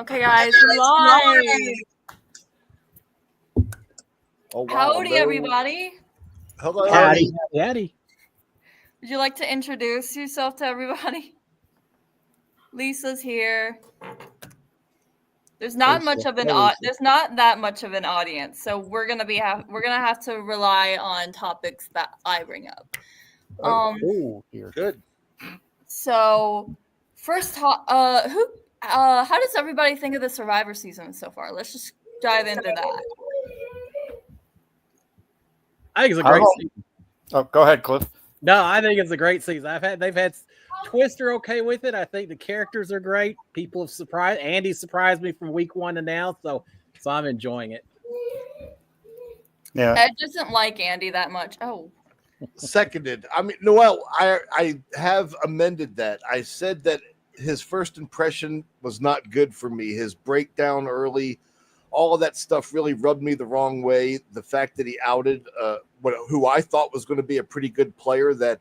Okay, guys, we're live. Oh, wow. Howdy, everybody. Hello. Howdy. Howdy. Would you like to introduce yourself to everybody? Lisa's here. There's not much of an there's not that much of an audience, so we're gonna have to rely on topics that I bring up. Good. So first, how does everybody think of the Survivor season so far? Let's just dive into that. I think it's a great season. Oh, go ahead, Cliff. No, I think it's a great season. They've had Twister okay with it. I think the characters are great. People have surprised. Andy surprised me from week 1 to now, so I'm enjoying it. Yeah, Ed doesn't like Andy that much. Oh, Seconded. I mean, Noel, I have amended that. I said that his first impression was not good for me. His breakdown early, all of that stuff really rubbed me the wrong way. The fact that he outed who I thought was going to be a pretty good player, that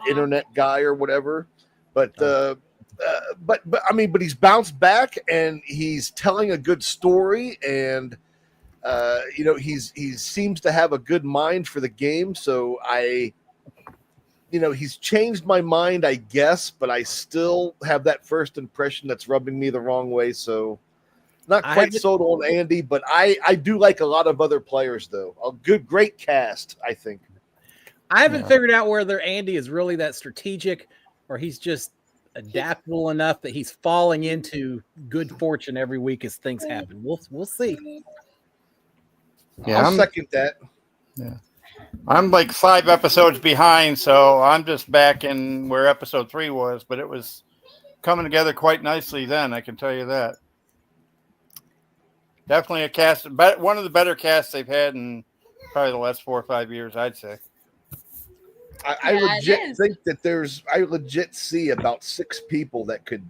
internet guy or whatever, but I mean, but he's bounced back and he's telling a good story, and he seems to have a good mind for the game. So he's changed my mind, I guess, but I still have that first impression that's rubbing me the wrong way. So not quite sold on Andy, but I do like a lot of other players, though. Great cast, I think. I haven't figured out whether Andy is really that strategic or he's just adaptable enough that he's falling into good fortune every week as things happen. We'll see. Yeah, I'll second that. Yeah, I'm like 5 episodes behind, so I'm just back in where episode 3 was, but it was coming together quite nicely then, I can tell you that. Definitely a cast, one of the better casts they've had in probably the last 4 or 5 years, I'd say. I legit think that I legit see about 6 people that could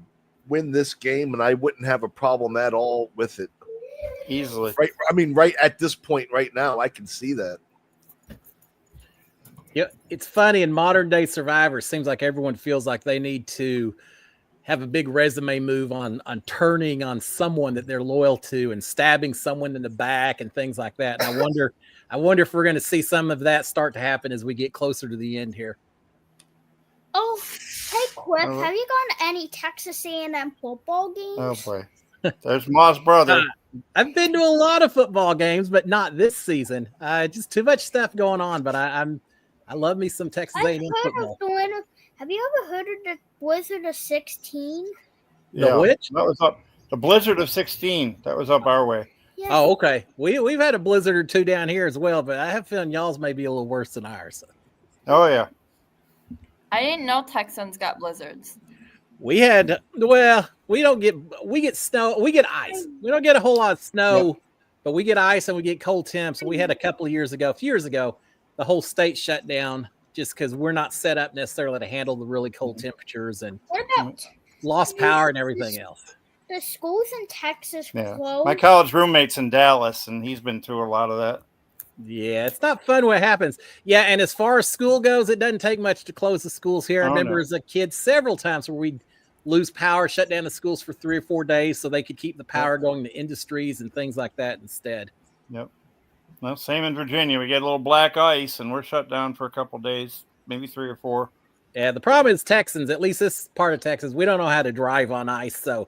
win this game, and I wouldn't have a problem at all with it. Easily. Right. I mean, right at this point right now, I can see that. Yeah, it's funny in modern day Survivor. Seems like everyone feels like they need to have a big resume move on turning on someone that they're loyal to and stabbing someone in the back and things like that. And I wonder if we're going to see some of that start to happen as we get closer to the end here. Oh, hey, Cliff, have you gone to any Texas A&M football games? Oh, boy. There's Ma's brother. I've been to a lot of football games, but not this season. Just too much stuff going on, but I love me some Texas A&M football. Have you ever heard of the Blizzard of 16? Yeah, the which? That was up. The Blizzard of 16. That was up our way. Yes. Oh, okay. We've had a blizzard or 2 down here as well, but I have a feeling y'all's may be a little worse than ours. Oh, yeah. I didn't know Texans got blizzards. We get snow, we get ice. We don't get a whole lot of snow, but we get ice and we get cold temps. We had a few years ago, the whole state shut down just because we're not set up necessarily to handle the really cold temperatures and lost power and everything else. The schools in Texas closed. My college roommate's in Dallas, and he's been through a lot of that. Yeah, it's not fun when it happens. Yeah, and as far as school goes, it doesn't take much to close the schools here. I remember as a kid several times where we'd lose power, shut down the schools for 3 or 4 days so they could keep the power going to industries and things like that instead. Yep. Well, same in Virginia. We get a little black ice, and we're shut down for a couple days, maybe 3 or 4. Yeah, the problem is Texans, at least this part of Texas, we don't know how to drive on ice. So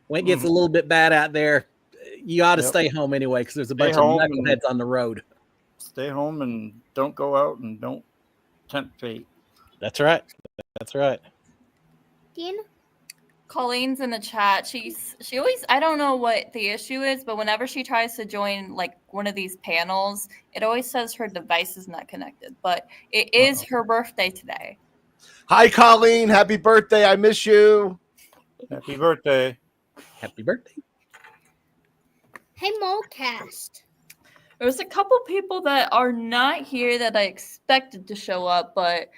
when it gets a little bit bad out there, you ought to stay home anyway because there's a bunch of knuckleheads on the road. Stay home and don't go out and don't tempt fate. That's right. That's right. Dean? Colleen's in the chat. She always, I don't know what the issue is, but whenever she tries to join like one of these panels, it always says her device is not connected. But it is her birthday today. Hi, Colleen. Happy birthday. I miss you. Happy birthday. Happy birthday. Hey, mawcast. There's a couple people that are not here that I expected to show up, but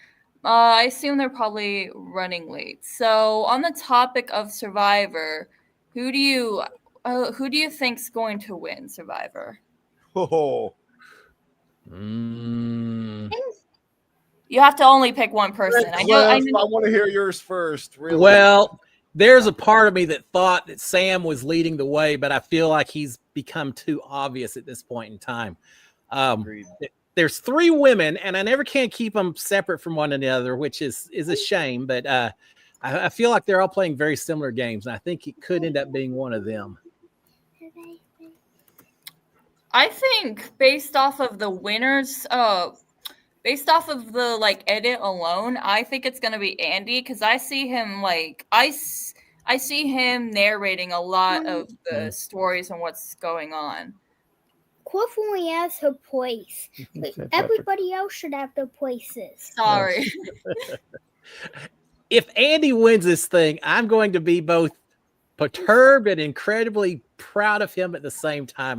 I assume they're probably running late. So on the topic of Survivor, who do you think's going to win Survivor? Oh. You have to only pick one person. I want to hear yours first. Really. Well, there's a part of me that thought that Sam was leading the way, but I feel like he's become too obvious at this point in time. Agreed. There's 3 women, and I never can keep them separate from one another, which is a shame. But I feel like they're all playing very similar games, and I think it could end up being one of them. I think based off of the winners, based off of the like edit alone, I think it's gonna be Andy because I see him like I see him narrating a lot of the stories and what's going on. Cliff only has her place. But everybody else should have their places. Sorry. If Andy wins this thing, I'm going to be both perturbed and incredibly proud of him at the same time.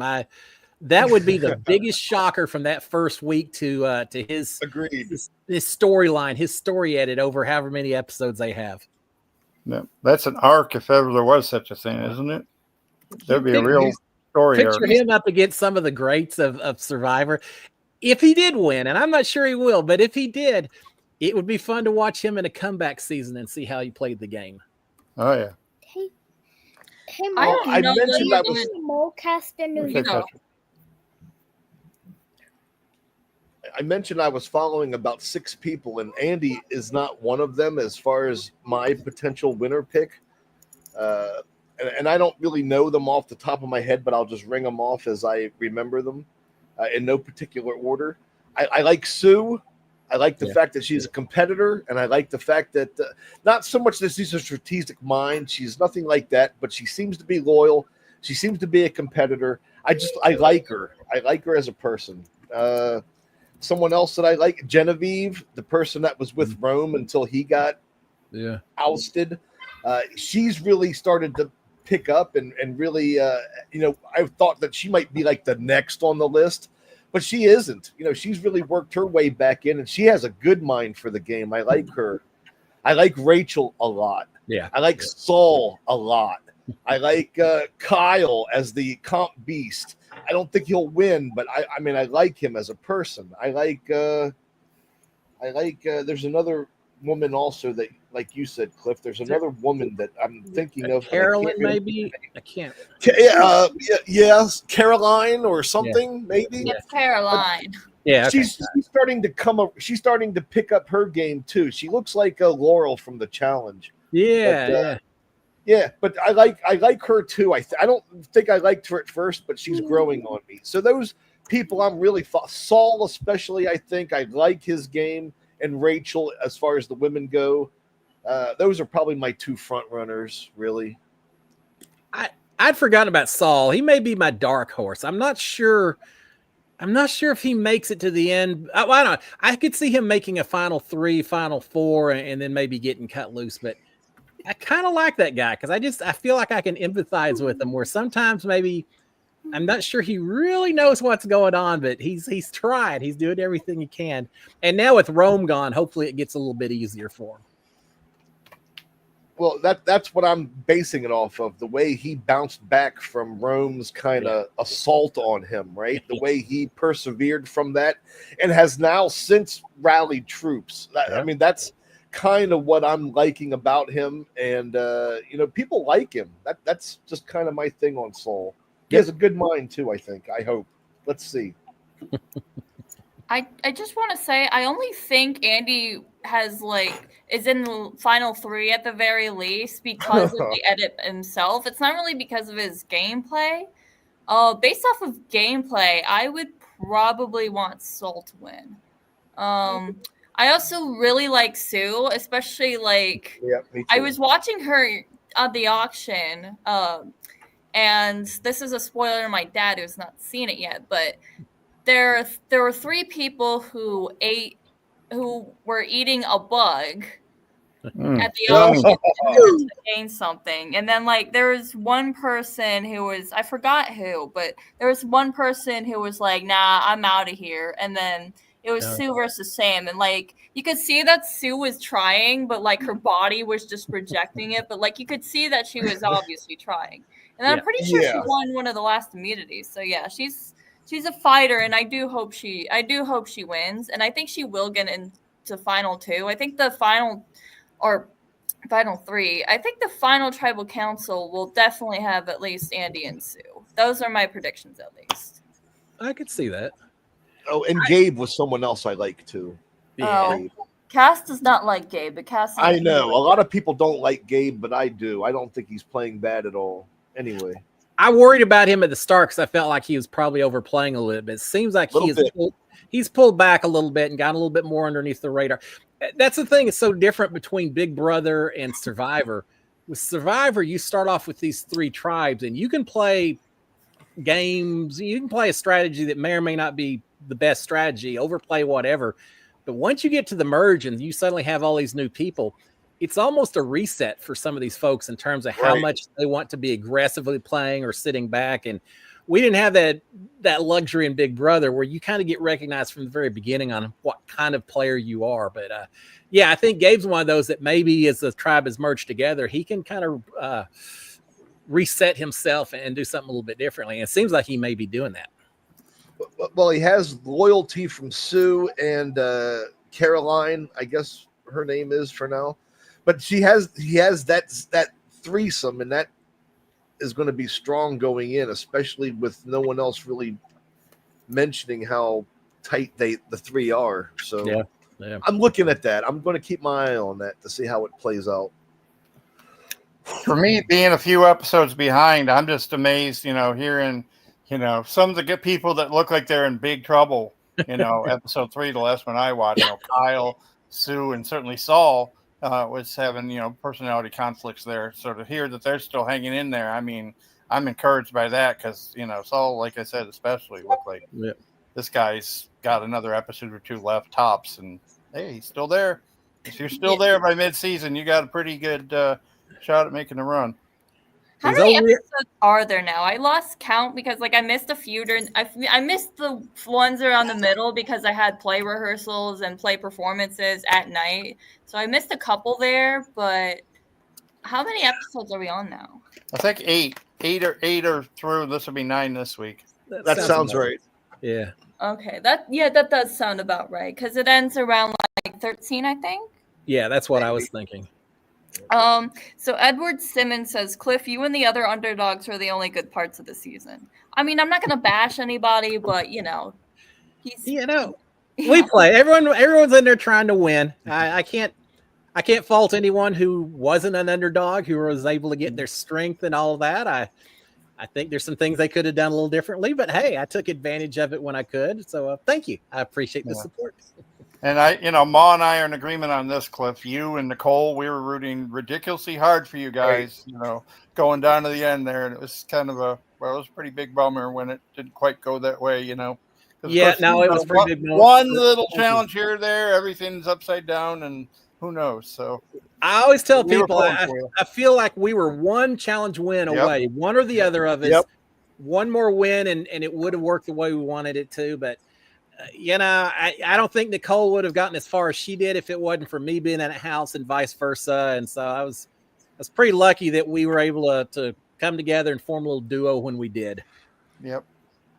That would be the biggest shocker from that first week to his Agreed. His storyline, his story edit over however many episodes they have. Yeah, that's an arc if ever there was such a thing, isn't it? There'd be a real story Picture arc. him up against some of the greats of Survivor. If he did win, and I'm not sure he will, but if he did, it would be fun to watch him in a comeback season and see how he played the game. Oh yeah. Hey, I don't know mentioned what that was mawcast in New Okay, York. Patrick. I mentioned I was following about 6 people, and Andy is not one of them as far as my potential winner pick. And I don't really know them off the top of my head, but I'll just ring them off as I remember them in no particular order. I like Sue. I like the fact that she's a competitor, and I like the fact that not so much that she's a strategic mind. She's nothing like that, but she seems to be loyal. She seems to be a competitor. I like her. I like her as a person. Someone else that I like, Genevieve, the person that was with Rome until he got ousted. She's really started to pick up and really, I thought that she might be like the next on the list, but she isn't. She's really worked her way back in, and she has a good mind for the game. I like her. I like Rachel a lot. Yeah. I like Saul a lot. I like Kyle as the comp beast. I don't think he'll win, but I mean, I like him as a person. I like there's another woman also that, like you said, Cliff, there's another woman that I'm thinking of. Carolyn, maybe? I can't. Yes, Caroline or something, maybe. It's Caroline. Yeah. Okay. She's starting to come up. She's starting to pick up her game too. She looks like Laurel from the challenge. Yeah, but I like her too. I don't think I liked her at first, but she's growing on me. So those people I'm really Saul especially, I think I like his game, and Rachel as far as the women go. Those are probably my 2 front runners, really. I'd forgotten about Saul. He may be my dark horse. I'm not sure if he makes it to the end. I don't know. I could see him making a final 3, final 4, and then maybe getting cut loose, but I kind of like that guy because I feel like I can empathize with him, where sometimes maybe I'm not sure he really knows what's going on, but he's tried. He's doing everything he can. And now with Rome gone, hopefully it gets a little bit easier for him. Well, that's what I'm basing it off of, the way he bounced back from Rome's kind of assault on him, right? The way he persevered from that and has now since rallied troops. I mean, that's kind of what I'm liking about him, and people like him. That's just kind of my thing on Saul. He has a good mind too, I think. I hope. Let's see. I just want to say I only think Andy is in the final 3 at the very least because of the edit himself. It's not really because of his gameplay. Based off of gameplay, I would probably want Saul to win. I also really like Sue, especially me too. I was watching her at the auction, and this is a spoiler to my dad who's not seen it yet, but there were 3 people who were eating a bug at the auction to gain something. And then there was one person who was, I forgot who, but there was one person who was like, nah, I'm out of here. And then it was Sue versus Sam. And you could see that Sue was trying, but her body was just rejecting it. But you could see that she was obviously trying. And I'm pretty sure she won one of the last immunities. So yeah, she's a fighter, and I do hope she wins. And I think she will get into final 2. I think the final, or final 3. I think the final tribal council will definitely have at least Andy and Sue. Those are my predictions, at least. I could see that. Oh, and Gabe was someone else I like too. Yeah. Gabe. Cass does not like Gabe, but Cass. I know a lot of people don't like Gabe, but I do. I don't think he's playing bad at all. Anyway, I worried about him at the start because I felt like he was probably overplaying a little bit. It seems like he's pulled back a little bit and got a little bit more underneath the radar. That's the thing. It's so different between Big Brother and Survivor. With Survivor, you start off with these 3 tribes, and you can play games. You can play a strategy that may or may not be the best strategy, overplay whatever. But once you get to the merge and you suddenly have all these new people, it's almost a reset for some of these folks in terms of how much they want to be aggressively playing or sitting back. And we didn't have that luxury in Big Brother where you kind of get recognized from the very beginning on what kind of player you are. But yeah, I think Gabe's one of those that maybe as the tribe is merged together, he can kind of reset himself and do something a little bit differently. And it seems like he may be doing that. Well, he has loyalty from Sue and Caroline, I guess her name is for now. But he has that threesome, and that is going to be strong going in, especially with no one else really mentioning how tight the 3 are. So yeah. I'm looking at that. I'm going to keep my eye on that to see how it plays out. For me, being a few episodes behind, I'm just amazed, hearing, some of the good people that look like they're in big trouble, episode 3, the last one I watched, Kyle, Sue, and certainly Saul was having, personality conflicts there. So to hear that they're still hanging in there, I mean, I'm encouraged by that because, Saul, like I said, especially looked like this guy's got another episode or 2 left tops. And, hey, he's still there. If you're still there by mid-season, you got a pretty good shot at making a run. How many episodes are there now? I lost count because I missed a few during. I missed the ones around the middle because I had play rehearsals and play performances at night. So I missed a couple there. But how many episodes are we on now? I think 8. 8 are through. This will be 9 this week. That sounds right. Yeah. Okay. That does sound about right because it ends around 13, I think. Yeah, that's what I was thinking. So Edward Simmons says, Cliff, you and the other underdogs are the only good parts of the season. I mean, I'm not going to bash anybody, but we play. Everyone's in there trying to win. I can't fault anyone who wasn't an underdog, who was able to get their strength and all of that. I think there's some things they could have done a little differently, but hey, I took advantage of it when I could. So thank you. I appreciate the support. And Ma and I are in agreement on this, Cliff. You and Nicole, we were rooting ridiculously hard for you guys, going down to the end there. And it was kind of it was a pretty big bummer when it didn't quite go that way, Yeah, no, it was pretty big. One little challenge here or there, everything's upside down, and who knows? So I always tell people, I feel like we were one challenge win away, one or the other of us, one more win, and it would have worked the way we wanted it to, but I don't think Nicole would have gotten as far as she did if it wasn't for me being in a house and vice versa. And so I was pretty lucky that we were able to come together and form a little duo when we did. Yep.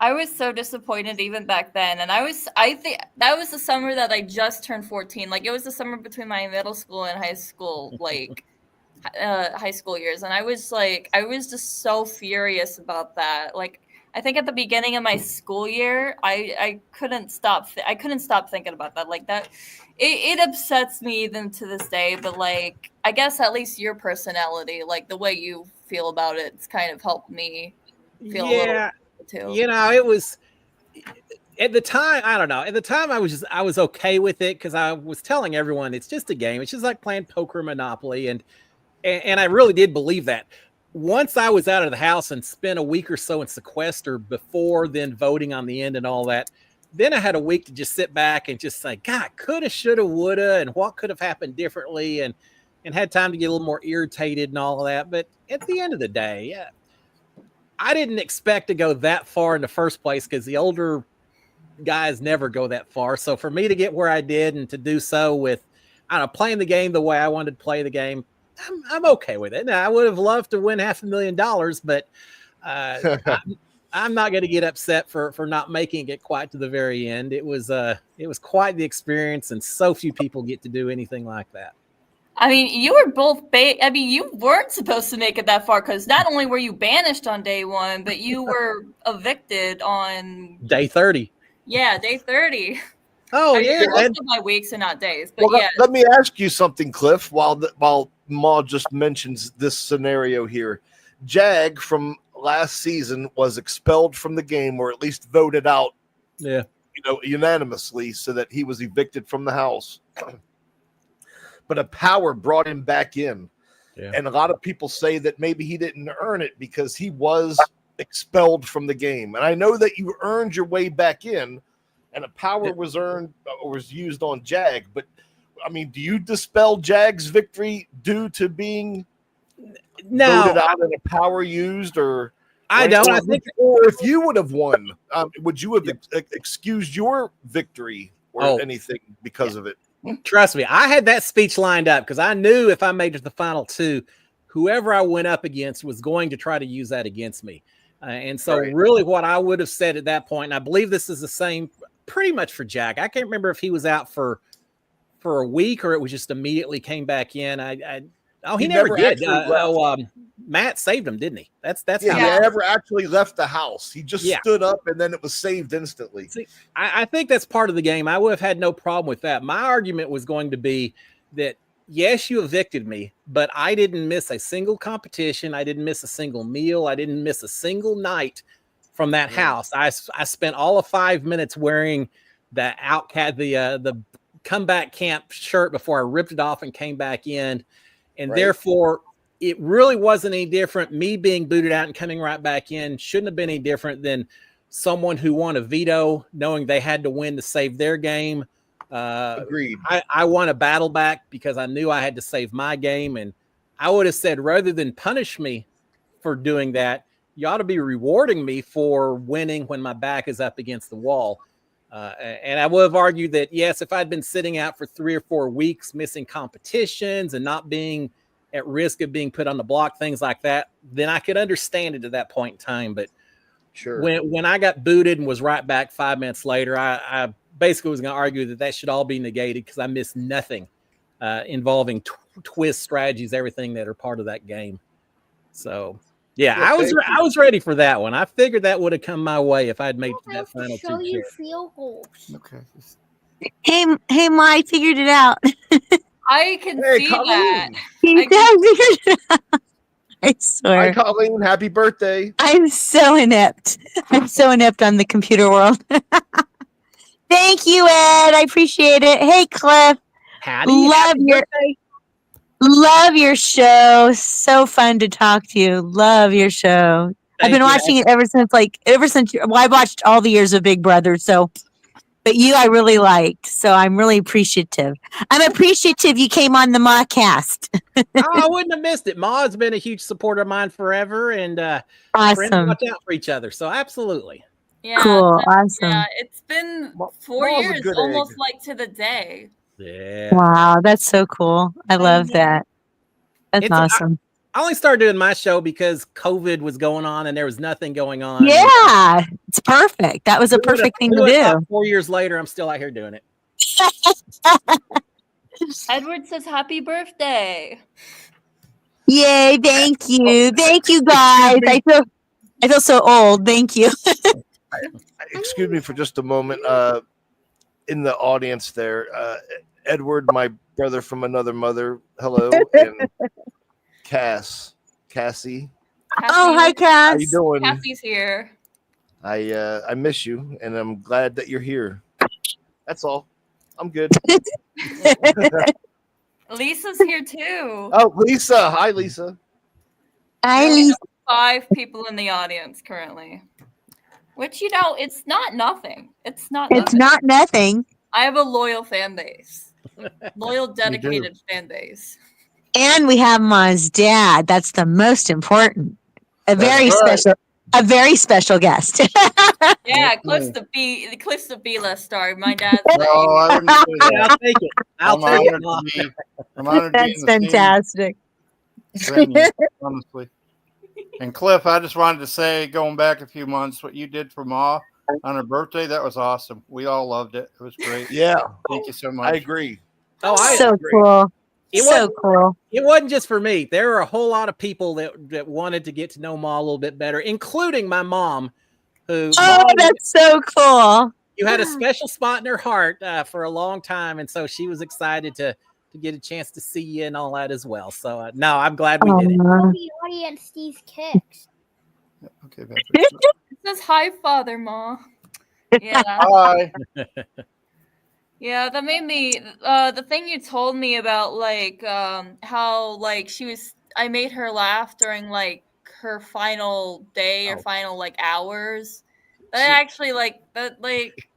I was so disappointed even back then. And I think that was the summer that I just turned 14. It was the summer between my middle school and high school, high school years. And I was just so furious about that. I think at the beginning of my school year, I couldn't stop. I couldn't stop thinking about that. It upsets me even to this day. But I guess at least your personality, the way you feel about it, it's kind of helped me feel a little too. It was at the time. I don't know. At the time, I was okay with it because I was telling everyone it's just a game. It's just like playing poker, Monopoly, and I really did believe that. Once I was out of the house and spent a week or so in sequester before then voting on the end and all that, then I had a week to just sit back and just say, God, coulda, shoulda, woulda, and what could have happened differently, and had time to get a little more irritated and all of that. But at the end of the day, I didn't expect to go that far in the first place because the older guys never go that far. So for me to get where I did and to do so with, playing the game the way I wanted to play the game, I'm okay with it. Now, I would have loved to win $500,000, but I'm not going to get upset for not making it quite to the very end. It was quite the experience, and so few people get to do anything like that. I mean, you were both. I mean, you weren't supposed to make it that far because not only were you banished on day 1, but you were evicted on Day 30. Yeah, day 30. Oh, I mean, yeah. most of my weeks and not days, but Well, yeah. let me ask you something, Cliff. While Ma just mentions this scenario here, Jag from last season was expelled from the game, or at least voted out. Yeah. Unanimously, so that he was evicted from the house. But a power brought him back in. Yeah. And a lot of people say that maybe he didn't earn it because he was expelled from the game. And I know that you earned your way back in, and a power was earned or was used on Jag. But I mean, do you dispel Jag's victory due to being voted out and a power used, or I don't? I think, or if you would have won, would you have excused your victory or anything because of it? Trust me, I had that speech lined up because I knew if I made it to the final 2, whoever I went up against was going to try to use that against me. And so really what I would have said at that point, and I believe this is the same pretty much for Jack. I can't remember if he was out for a week or it was just immediately came back in. He never did. Matt saved him, didn't he? That's he never actually left the house. He just stood up and then it was saved instantly. See, I think that's part of the game. I would have had no problem with that. My argument was going to be that, yes, you evicted me, but I didn't miss a single competition. I didn't miss a single meal. I didn't miss a single night from that house. I spent all of 5 minutes wearing the the comeback camp shirt before I ripped it off and came back in. And therefore, it really wasn't any different. Me being booted out and coming right back in shouldn't have been any different than someone who won a veto, knowing they had to win to save their game. Agreed. I won a battle back because I knew I had to save my game. And I would have said, rather than punish me for doing that, you ought to be rewarding me for winning when my back is up against the wall. And I would have argued that, yes, if I'd been sitting out for 3 or 4 weeks, missing competitions and not being at risk of being put on the block, things like that, then I could understand it at that point in time. But sure, when I got booted and was right back 5 minutes later, I basically was going to argue that should all be negated because I missed nothing involving twist strategies, everything that are part of that game. So yeah, I was ready for that one. I figured that would have come my way if I'd made that final 2. Show you field goals. Okay. Hey, Ma, I figured it out. I can see Colleen. that. I swear. Hi, Colleen. Happy birthday. I'm so inept. I'm so inept on the computer world. Thank you, Ed. I appreciate it. Hey, Cliff. Love your show. So fun to talk to you. Love your show. I've been watching it ever since I watched all the years of Big Brother. So, but you, I really liked. So I'm really appreciative. I'm appreciative you came on the mawcast. I wouldn't have missed it. Ma has been a huge supporter of mine forever, and friends watch out for each other. So absolutely. Yeah, cool. Awesome. Yeah, it's been 4 years, almost like to the day. Yeah. Wow, that's so cool. I love that. That's awesome. I only started doing my show because COVID was going on and there was nothing going on. Yeah, it's perfect. That was a perfect thing to do. 4 years later, I'm still out here doing it. Edward says happy birthday. Yay, thank you. Thank you, guys. I feel so old. Thank you. Excuse me for just a moment. In the audience there, Edward, my brother from another mother. Hello. And Cassie. Oh, hi, Cass. How you doing? Cassie's here. I miss you, and I'm glad that you're here. That's all. I'm good. Lisa's here too. Oh, Lisa. Hi, Lisa. Hi, Lisa. 5 people in the audience currently. Which, it's not nothing. It's not nothing. I have a loyal fan base. Loyal, dedicated fan base. And we have Ma's dad. That's the most important. A very special guest. Yeah, Cliff's the B-list star. My dad's No, I wouldn't say that. I'll take it. I'm honored to be That's fantastic. Honestly. And Cliff, I just wanted to say, going back a few months, what you did for Ma on her birthday, that was awesome. We all loved it. It was great. Yeah. Thank you so much. I agree. So cool. Cool. It wasn't just for me. There were a whole lot of people that wanted to get to know Ma a little bit better, including my mom, who That's so cool. You had a special spot in her heart for a long time, and so she was excited to get a chance to see you and all that as well. So no, I'm glad we did it. The audience these kicks. Okay, It says hi, Father Ma. Yeah. Hi. Yeah, that made me the thing you told me about like how like I made her laugh during like her final day or final like hours. That actually like that like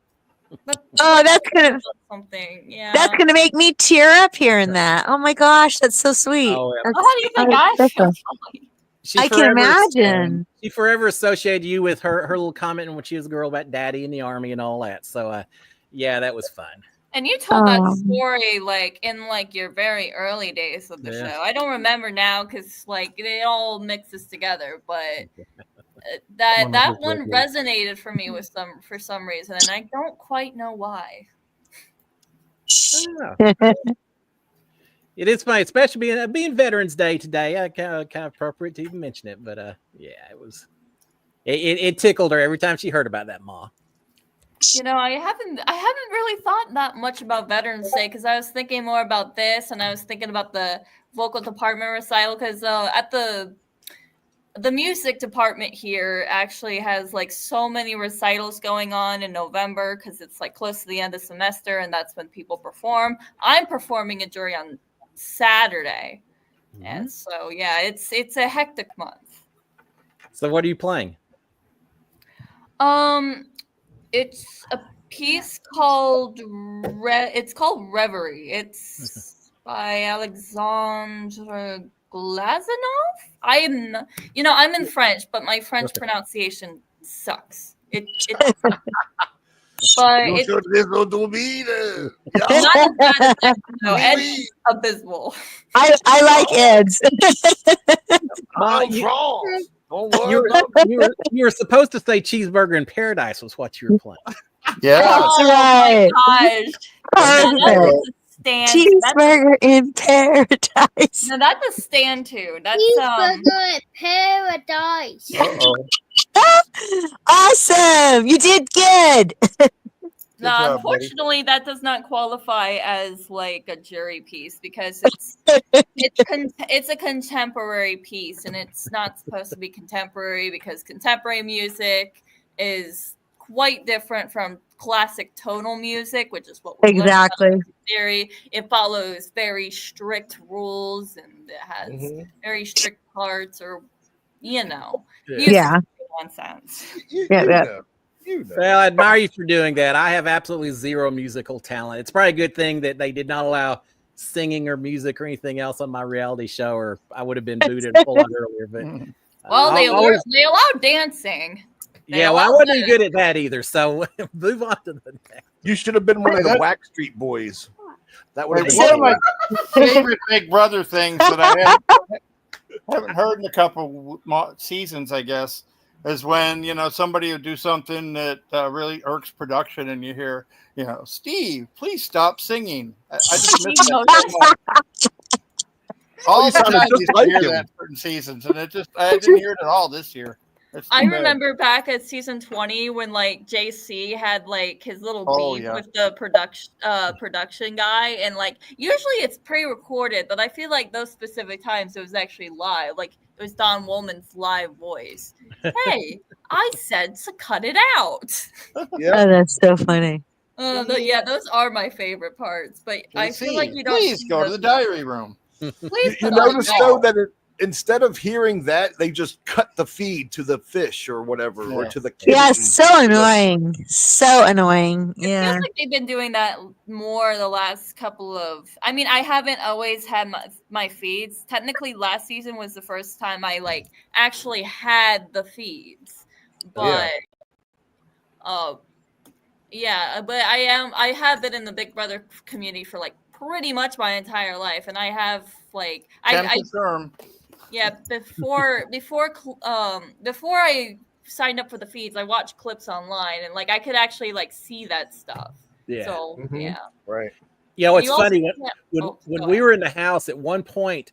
that's gonna something. Yeah. That's gonna make me tear up hearing that. Oh my gosh, that's so sweet. Oh, yeah. How do you think I feel? I can imagine. She forever associated you with her little comment when she was a girl about daddy in the army and all that. So yeah, that was fun. And you told that story like in like your very early days of the show. I don't remember now because like it all mixes together, but that one resonated for me with for some reason, and I don't quite know why. It is funny, especially being Veterans Day today. Kind of appropriate to even mention it, but yeah, it was. It tickled her every time she heard about that, Ma. You know, I haven't really thought that much about Veterans Day because I was thinking more about this, and I was thinking about the vocal department recital because at the music department here actually has like so many recitals going on in November because it's like close to the end of the semester, and that's when people perform. I'm performing a jury on Saturday, and so yeah, it's a hectic month. So what are you playing? It's a piece called Reverie. It's by Alexandre Glazunov. I'm in French, but my French pronunciation sucks. But it's not as bad as Ed. No, Ed's abysmal. I like Ed's. You were supposed to say Cheeseburger in Paradise was what you were playing. Yeah. That's right. My gosh. Cheeseburger in Paradise. No, that's a stand tune. That's Cheeseburger in Paradise. Awesome. You did good. No, unfortunately, that does not qualify as like a jury piece because it's a contemporary piece, and it's not supposed to be contemporary because contemporary music is quite different from classic tonal music, which is what we're exactly in theory. It follows very strict rules and it has very strict parts, or nonsense. Well, I admire you for doing that. I have absolutely zero musical talent. It's probably a good thing that they did not allow singing or music or anything else on my reality show, or I would have been booted a whole lot earlier. But they allow dancing. I wasn't any good at that either. So move on to the next. You should have been one of the Black Street Boys. That would have been one of my favorite Big Brother things that I haven't heard in a couple seasons, I guess, is when somebody would do something that really irks production, and you hear, Steve, please stop singing. I just miss that so much. All the time I used to hear that in certain seasons, and I didn't hear it at all this year. I remember back at season 20 when like JC had like his little beef with the production guy, and like usually it's pre-recorded, but I feel like those specific times it was actually live. Like it was Don Woolman's live voice. Hey, I said to cut it out. Yeah, that's so funny. Those are my favorite parts. But I feel like you don't. Please go to the diary room. Please. You notice though that instead of hearing that, they just cut the feed to the fish or whatever, or to the kids. Yeah, so annoying. So annoying. It feels like they've been doing that more the last couple of. I mean, I haven't always had my feeds. Technically, last season was the first time I like actually had the feeds, but but I have been in the Big Brother community for like pretty much my entire life, and I have like before I signed up for the feeds, I watched clips online, and like I could actually like see that stuff. Yeah. So Right. You know, it's You also funny can't- when oh, when go we ahead. were in the house at one point,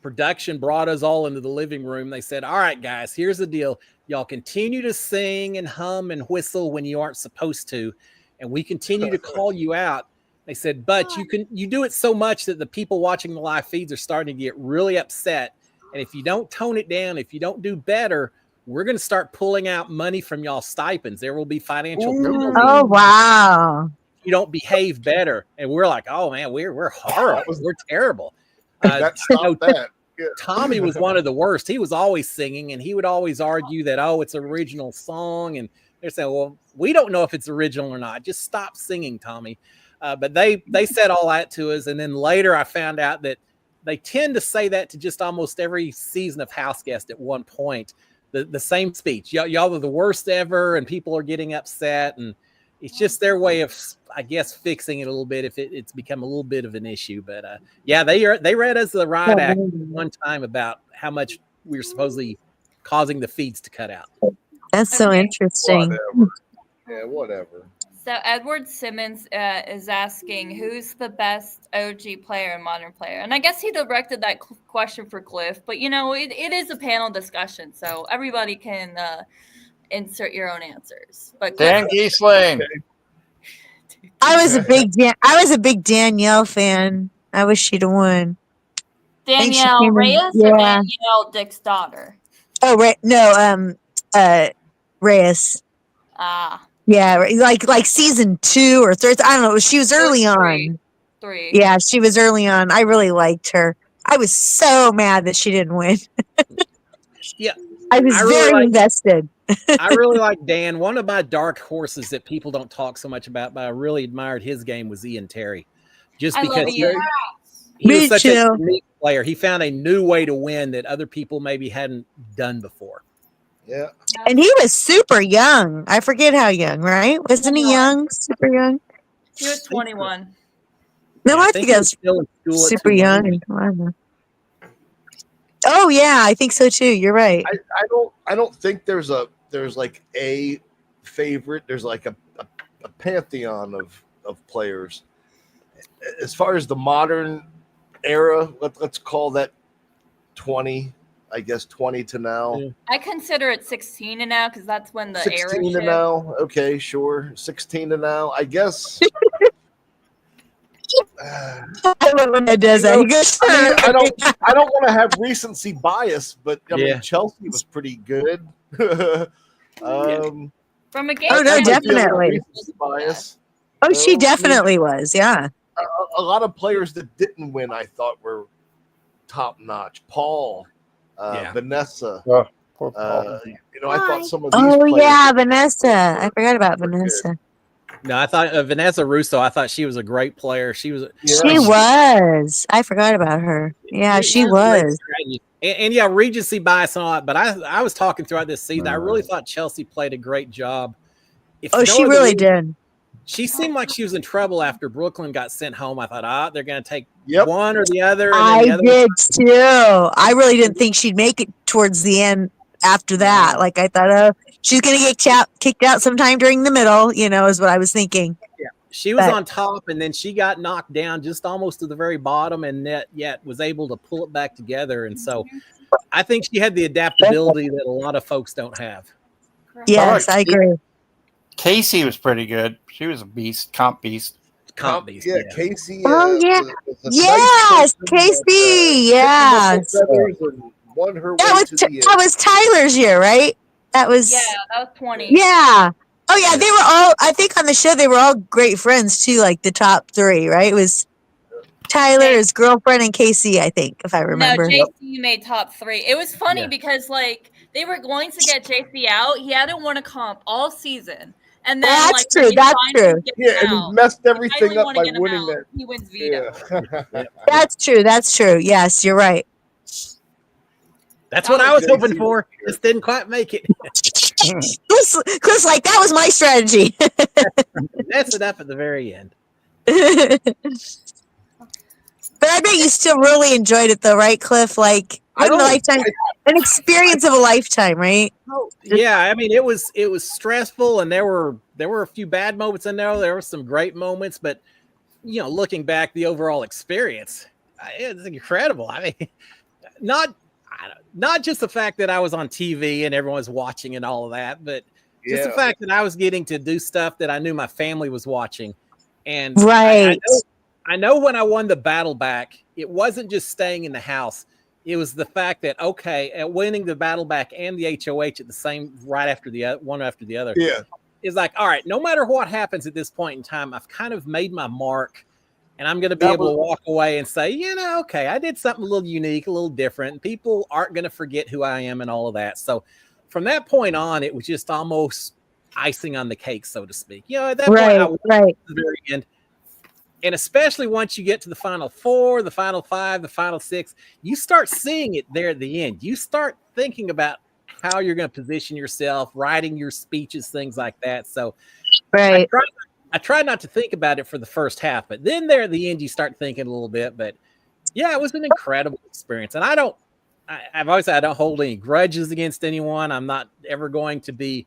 production brought us all into the living room. They said, "All right, guys, here's the deal. Y'all continue to sing and hum and whistle when you aren't supposed to, and we continue to call you out." They said, "But you do it so much that the people watching the live feeds are starting to get really upset. And if you don't tone it down, if you don't do better, we're going to start pulling out money from y'all stipends. There will be financial penalties Oh wow. if you don't behave better." And we're like, "Oh man, we're horrible. We're terrible." That stopped that. Yeah. Tommy was one of the worst. He was always singing, and he would always argue that, oh, it's an original song. And they're saying, well, we don't know if it's original or not. Just stop singing, Tommy. But they said all that to us. And then later I found out that they tend to say that to just almost every season of House Guest at one point. The same speech. Y'all are the worst ever, and people are getting upset. And it's just their way of, I guess, fixing it a little bit if it's become a little bit of an issue. But yeah, they read us the riot act one time about how much we were supposedly causing the feeds to cut out. That's so Okay. interesting. Whatever. Yeah, whatever. So Edward Simmons is asking who's the best OG player and modern player, and I guess he directed that question for Cliff. But you know, it is a panel discussion, so everybody can insert your own answers. But Dan Giesling. I was a big Danielle fan. I wish she'd have won. think she Danielle came in- Reyes or yeah. Danielle Dick's daughter? Oh, Reyes. Ah, Yeah, like season 2 or 3. I don't know. She was early three. on. 3. Yeah, she was early on. I really liked her. I was so mad that she didn't win. Yeah, I was I really very like- invested. I really like Dan. One of my dark horses that people don't talk so much about, but I really admired his game, was Ian Terry. Just I love because Ian. he Me was such a too. unique player. He found a new way to win that other people maybe hadn't done before. Yeah. And he was super young. I forget how young, right? Wasn't he 21. young? Super young? He was 21. No, Yeah, I think he I was was still in school at super Tulane. young. I don't know. Oh yeah, I think so too. You're right. I don't think there's like a favorite. There's like a pantheon of players. As far as the modern era, let's call that 20, I guess 20 to now. Yeah. I consider it 16 and now because that's when the era 16 to shift. now. Okay, sure. 16 to now. I guess. I love when that does that. He goes, I mean, I don't want to have recency bias, but I Yeah. mean Chelsea was pretty good. From a game Oh, no, I might be a little definitely. recency bias. Oh, she I mean, definitely was. Yeah. a lot of players that didn't win, I thought were top notch. Paul, Yeah. Vanessa. Poor Paul. I thought some of these Oh players. yeah, Vanessa. I forgot about Vanessa. No, I thought Vanessa Russo. I thought she was a great player. She was. She was. I forgot about her. Yeah, she was. And yeah, regency bias and all that. But I was talking throughout this season. I really thought Chelsea played a great job. If Oh, no she other really reason, did. She seemed like she was in trouble after Brooklyn got sent home. I thought, they're going to take Yep. one or the other. And then I the other did too. I really didn't think she'd make it towards the end after that. Like I thought, oh, she's gonna get kicked out sometime during the middle, is what I was thinking. She was But- on top, and then she got knocked down just almost to the very bottom, and yet was able to pull it back together. And so, I think she had the adaptability that a lot of folks don't have. Yes, I agree. Casey was pretty good. She was a beast, comp beast. Comp beast, Yeah, yeah. Casey. Oh, yeah. was a Yes, nice person Casey. that, Yes. took the feathers and won her way That to the end. was Tyler's year, right? That was Yeah, that was 20. Yeah. Oh yeah, they were all. I think on the show they were all great friends too. Like the top 3, right? It was Tyler, his girlfriend, and Casey. I think, if I remember. No, JC made top 3. It was funny Yeah. because they were going to get JC out. He hadn't won a comp all season, and then That's true, when he that's finally true. gets Yeah, and out, he messed he everything finally up wanna by get him winning out. that. He wins veto. Yeah. That's true. That's true. Yes, you're right. That's what I was hoping for. Just didn't quite make it. Chris, like that was my strategy. Mess it up at the very end. But I bet you still really enjoyed it, though, right, Cliff? Like I don't- an experience of a lifetime, right? Yeah, I mean, it was stressful, and there were a few bad moments in there. There were some great moments, but looking back, the overall experience, it's incredible. I mean, not just the fact that I was on TV and everyone was watching and all of that, but just the fact that I was getting to do stuff that I knew my family was watching. And I know when I won the battle back, it wasn't just staying in the house. It was the fact that, okay, at winning the battle back and the HOH at the same, right after the one after the other. Yeah. It's like, all right, no matter what happens at this point in time, I've kind of made my mark, and I'm going to be able to walk away and say, okay, I did something a little unique, a little different. And people aren't going to forget who I am and all of that. So from that point on, it was just almost icing on the cake, so to speak. At that point, I was at the very end. And especially once you get to the final 4, the final 5, the final 6, you start seeing it there at the end. You start thinking about how you're going to position yourself, writing your speeches, things like that. So I try not to think about it for the first half, but then there at the end, you start thinking a little bit. But yeah, it was an incredible experience. And I've always said I don't hold any grudges against anyone. I'm not ever going to be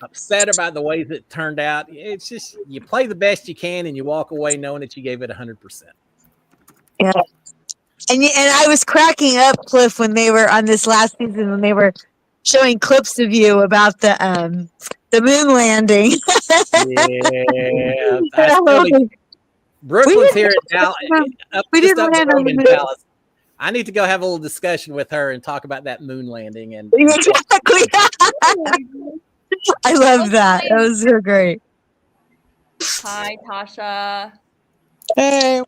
upset about the ways it turned out. It's just you play the best you can and you walk away knowing that you gave it 100%. Yeah. And I was cracking up, Cliff, when they were on this last season, when they were showing clips of you about the moon landing. Yeah. Brooklyn's here in Dallas. We didn't land on the moon. Dallas. I need to go have a little discussion with her and talk about that moon landing. And exactly. I love that. That was so great. Hi, Tasha. Hey.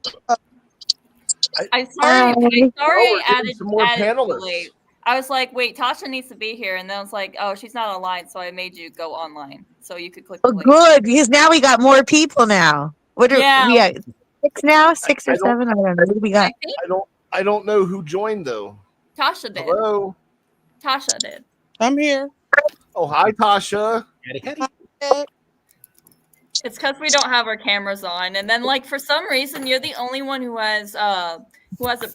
I added some more panelists. late. I was like, wait, Tasha needs to be here. And then I was like, oh, she's not online. So I made you go online so you could click the link. Good, because now we got more people now. What are we at? 6 now? 6 or 7? I don't know. What do we got? I don't know who joined though. Tasha did. Hello. Tasha did. I'm here. Oh, hi, Tasha. It's because we don't have our cameras on, and then for some reason you're the only one who has a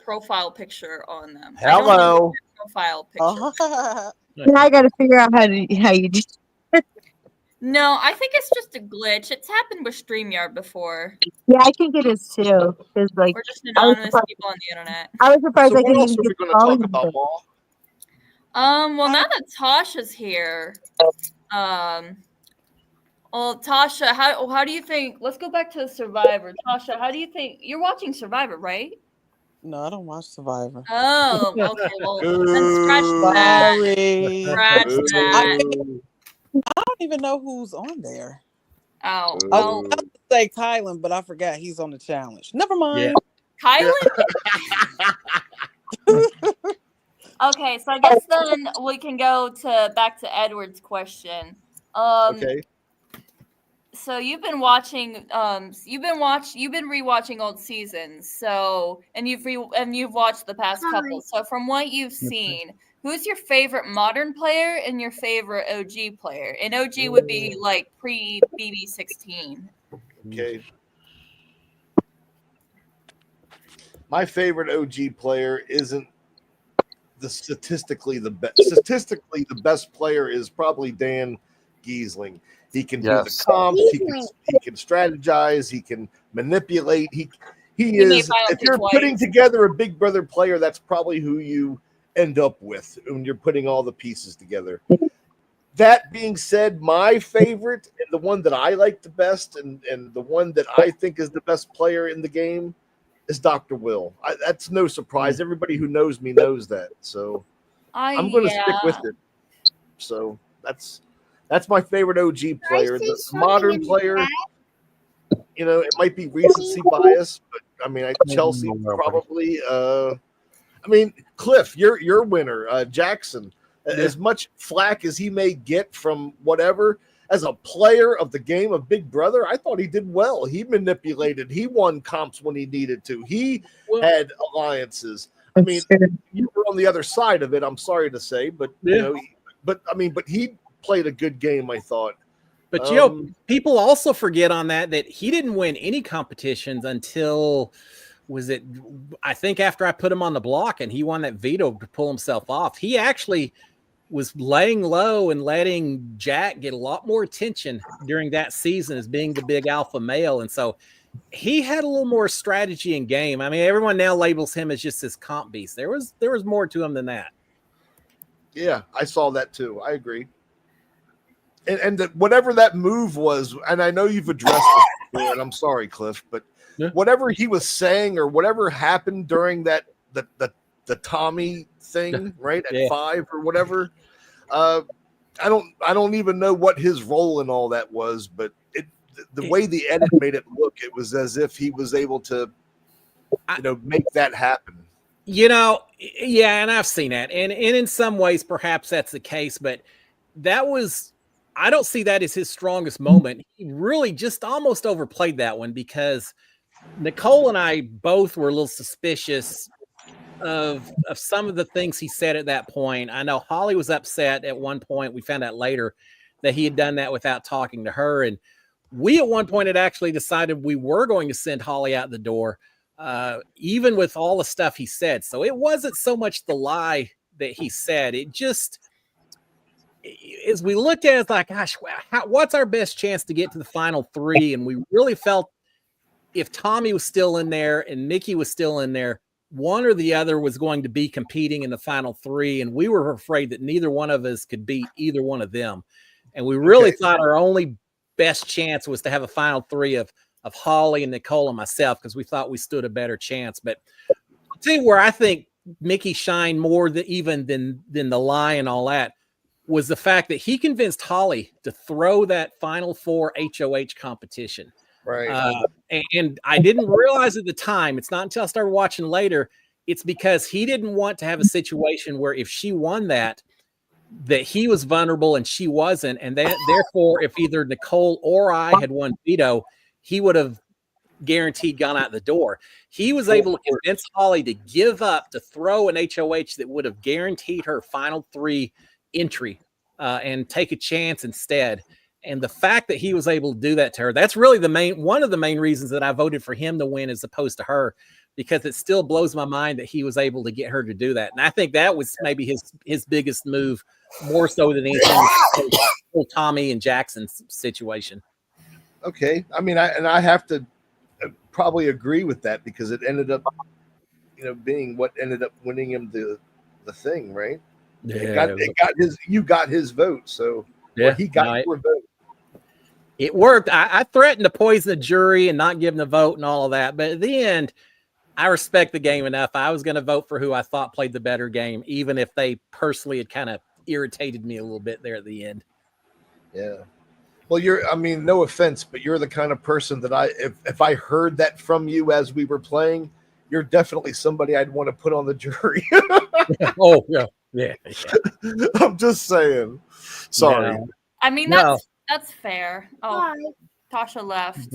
profile picture on them. Hello. Profile picture. Now I got to figure out how you do. No, I think it's just a glitch. It's happened with StreamYard before. Yeah, I think it is too. Because we're just anonymous people on the internet. I was surprised. So what else are we going to talk about, Maul? Well, now that Tasha's here, well, Tasha, how do you think? Let's go back to Survivor. Tasha, how do you think you're watching Survivor, right? No, I don't watch Survivor. Oh, okay. Well, then scratch that. Scratch that. I don't even know who's on there. Oh, I was about to say Kylan, but I forgot he's on the challenge. Never mind. Yeah. Kylan. Okay, so I guess then we can go back to Edward's question. Okay. So you've been watching, you've been rewatching old seasons. So and you've watched the past couple. So from what you've seen, who's your favorite modern player and your favorite OG player? And OG would be pre BB16. Okay. My favorite OG player isn't statistically the best. Statistically, the best player is probably Dan Giesling. He can do the comps. He can strategize. He can manipulate. He is. If you're putting together a Big Brother player, that's probably who you end up with when you're putting all the pieces together. That being said, my favorite and the one that I like the best and the one that I think is the best player in the game is Dr. Will. That's no surprise. Everybody who knows me knows that. So I'm going to stick with it. So that's my favorite OG player. The modern player, it might be recency bias, but I mean, Chelsea probably. Cliff, your winner, Jackson. As much flack as he may get from whatever, as a player of the game of Big Brother, I thought he did well. He manipulated. He won comps when he needed to. He had alliances. I mean, you were on the other side of it. I'm sorry to say, but but he played a good game, I thought. But people also forget on that he didn't win any competitions until I think after I put him on the block and he won that veto to pull himself off. He actually was laying low and letting Jack get a lot more attention during that season as being the big alpha male. And so he had a little more strategy in game. I mean, everyone now labels him as just this comp beast. There was more to him than that. Yeah, I saw that too. I agree. And whatever that move was, and I know you've addressed this before, and I'm sorry, Cliff, but whatever he was saying or whatever happened during that the Tommy thing, right at 5 or whatever, I don't even know what his role in all that was, but the way the edit made it look, it was as if he was able to, make that happen. And I've seen that, and in some ways, perhaps that's the case, but I don't see that as his strongest moment. He really just almost overplayed that one because Nicole and I both were a little suspicious of some of the things he said at that point. I know Holly was upset at one point. We found out later that he had done that without talking to her, and we at one point had actually decided we were going to send Holly out the door, even with all the stuff he said. So it wasn't so much the lie that he said. It just, as we looked at it, it's like, gosh, what's our best chance to get to the final 3? And we really felt if Tommy was still in there and Nikki was still in there, one or the other was going to be competing in the final 3. And we were afraid that neither one of us could beat either one of them. And we really thought our only best chance was to have a final 3 of Holly and Nicole and myself, because we thought we stood a better chance. But I'll tell you where I think Mickey shined more than the lie and all that was the fact that he convinced Holly to throw that final 4 HOH competition. Right. And I didn't realize at the time, it's not until I started watching later, it's because he didn't want to have a situation where if she won that he was vulnerable and she wasn't. And that therefore, if either Nicole or I had won veto, he would have guaranteed gone out the door. He was able to convince Holly to give up, to throw an HOH that would have guaranteed her final 3 entry and take a chance instead. And the fact that he was able to do that to her, that's really one of the main reasons that I voted for him to win as opposed to her, because it still blows my mind that he was able to get her to do that. And I think that was maybe his biggest move, more so than anything, Tommy and Jackson's situation. Okay. I mean, I have to probably agree with that because it ended up, being what ended up winning him the thing, right? Yeah, you got his vote, so he got your vote. It worked. I threatened to poison the jury and not give them the vote and all of that, but at the end, I respect the game enough. I was going to vote for who I thought played the better game, even if they personally had kind of irritated me a little bit there at the end. Yeah. Well, no offense, but you're the kind of person that if I heard that from you as we were playing, you're definitely somebody I'd want to put on the jury. Oh, yeah. Yeah. I'm just saying. Sorry. No. I mean, that's fair. Oh, Bye. Tasha left.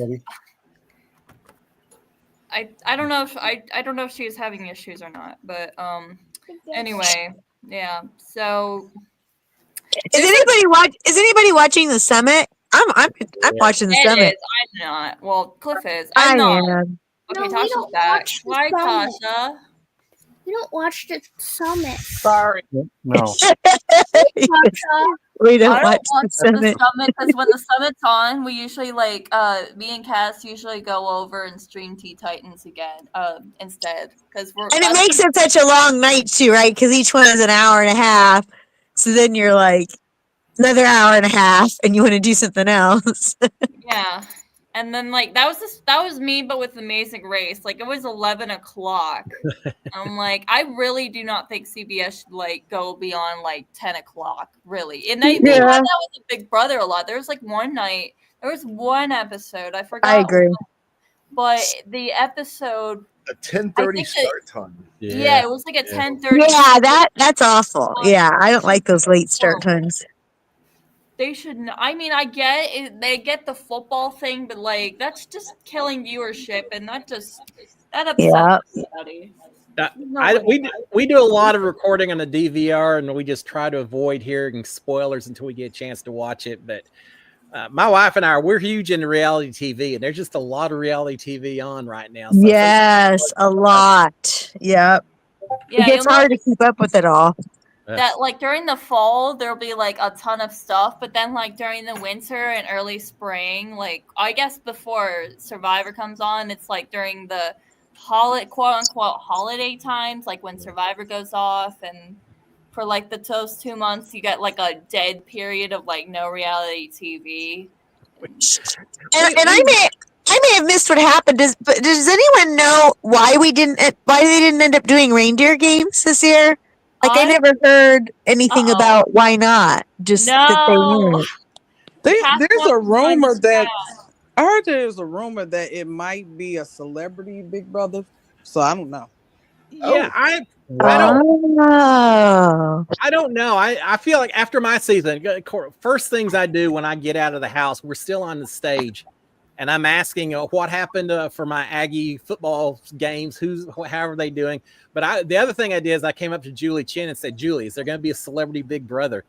I don't know if she was having issues or not, but anyway, yeah. So Is anybody watching the summit? I'm watching the summit. I'm not. Well, Cliff is. I'm not. am. Okay, No, we Tasha's don't back. watch the Why, summit. Tasha? You don't watch the summit. Sorry. No. Tasha. We I don't don't watch watch the summit. because when the summit's on, we usually me and Cass usually go over and stream Teen Titans again instead because And it makes it such a long night too, right? Because each one is an hour and a half. So then you're like another hour and a half, and you want to do something else. Yeah. And then that was me, but with Amazing Race. Like it was 11 o'clock. I'm like, I really do not think CBS should go beyond 10 o'clock, really. And they had that with the Big Brother a lot. There was one night, there was one episode, I forgot. I agree. But the episode, a 10:30 start time. Yeah, it was a 10:30. Yeah, that's awful. Yeah, I don't like those late start times. They shouldn't. I mean, I get it. They get the football thing, but that's just killing viewership, and that upsets everybody. We do a lot of recording on the DVR, and we just try to avoid hearing spoilers until we get a chance to watch it. But my wife and we're huge into reality TV, and there's just a lot of reality TV on right now. So yes, a lot. Yep. Yeah, it gets hard to keep up with it all. that like during the fall there'll be like a ton of stuff, but then like during the winter and early spring, like I guess before Survivor comes on, it's like during the quote unquote holiday times, like when Survivor goes off, and for like those 2 months you get like a dead period of like no reality TV. And I may have missed what happened. Does anyone know why they didn't end up doing reindeer games this year? Like I never heard anything about why not. Just that they weren't. There's a rumor that I heard there's a rumor that it might be a celebrity Big Brother. So I don't know. Yeah, I don't know. I feel like after my season, first things I do when I get out of the house, we're still on the stage, and I'm asking what happened for my Aggie football games. How are they doing? But the other thing I did is I came up to Julie Chin and said, "Julie, is there going to be a celebrity Big Brother?"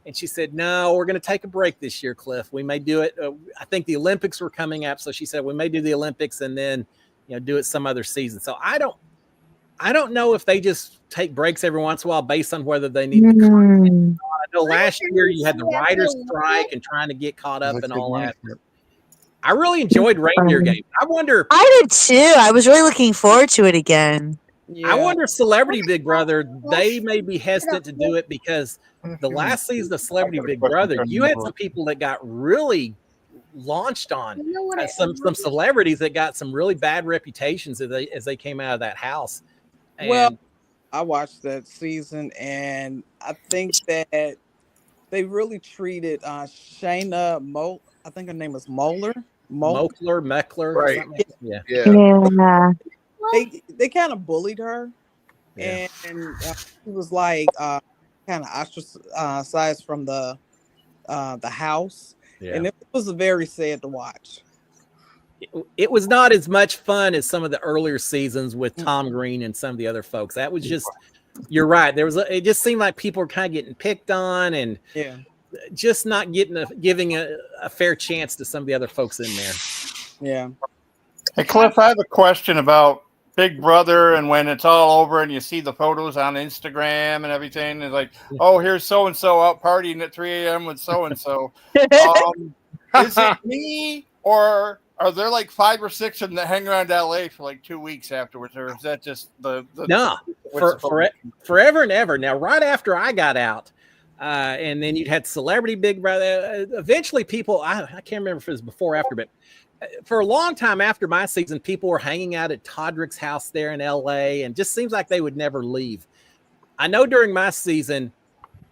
And she said, "No, we're going to take a break this year, Cliff. We may do it. I think the Olympics were coming up, so she said we may do the Olympics and then do it some other season." So I don't know if they just take breaks every once in a while based on whether they need the content. I know last year you had the writers' strike and trying to get caught up and all that. I really enjoyed reindeer games. I did too. I was really looking forward to it again. Yeah. I wonder if Celebrity Big Brother, they may be hesitant to do it because the last season of Celebrity Big Brother, you had some people that got really launched on some celebrities that got some really bad reputations as they came out of that house. And well, I watched that season, and I think that they really treated Shayna I think her name is Meckler. Right. Yeah. They kind of bullied her, and she was like kind of ostracized from the house, and it was very sad to watch. It was not as much fun as some of the earlier seasons with Tom Green and some of the other folks. That was just, you're right. It just seemed like people were kind of getting picked on and just not giving a fair chance to some of the other folks in there. Yeah. Hey, Cliff, I have a question about Big Brother, and when it's all over and you see the photos on Instagram and everything, it's like, oh, here's so-and-so out partying at 3 a.m. with so-and-so. Is it me, or are there like 5 or 6 of them that hang around LA for like 2 weeks afterwards, or is that just no, forever and ever? Now, right after I got out, and then you'd had Celebrity Big Brother. Eventually, people, I can't remember if it was before or after, but for a long time after my season, people were hanging out at Todrick's house there in LA, and just seems like they would never leave. I know during my season,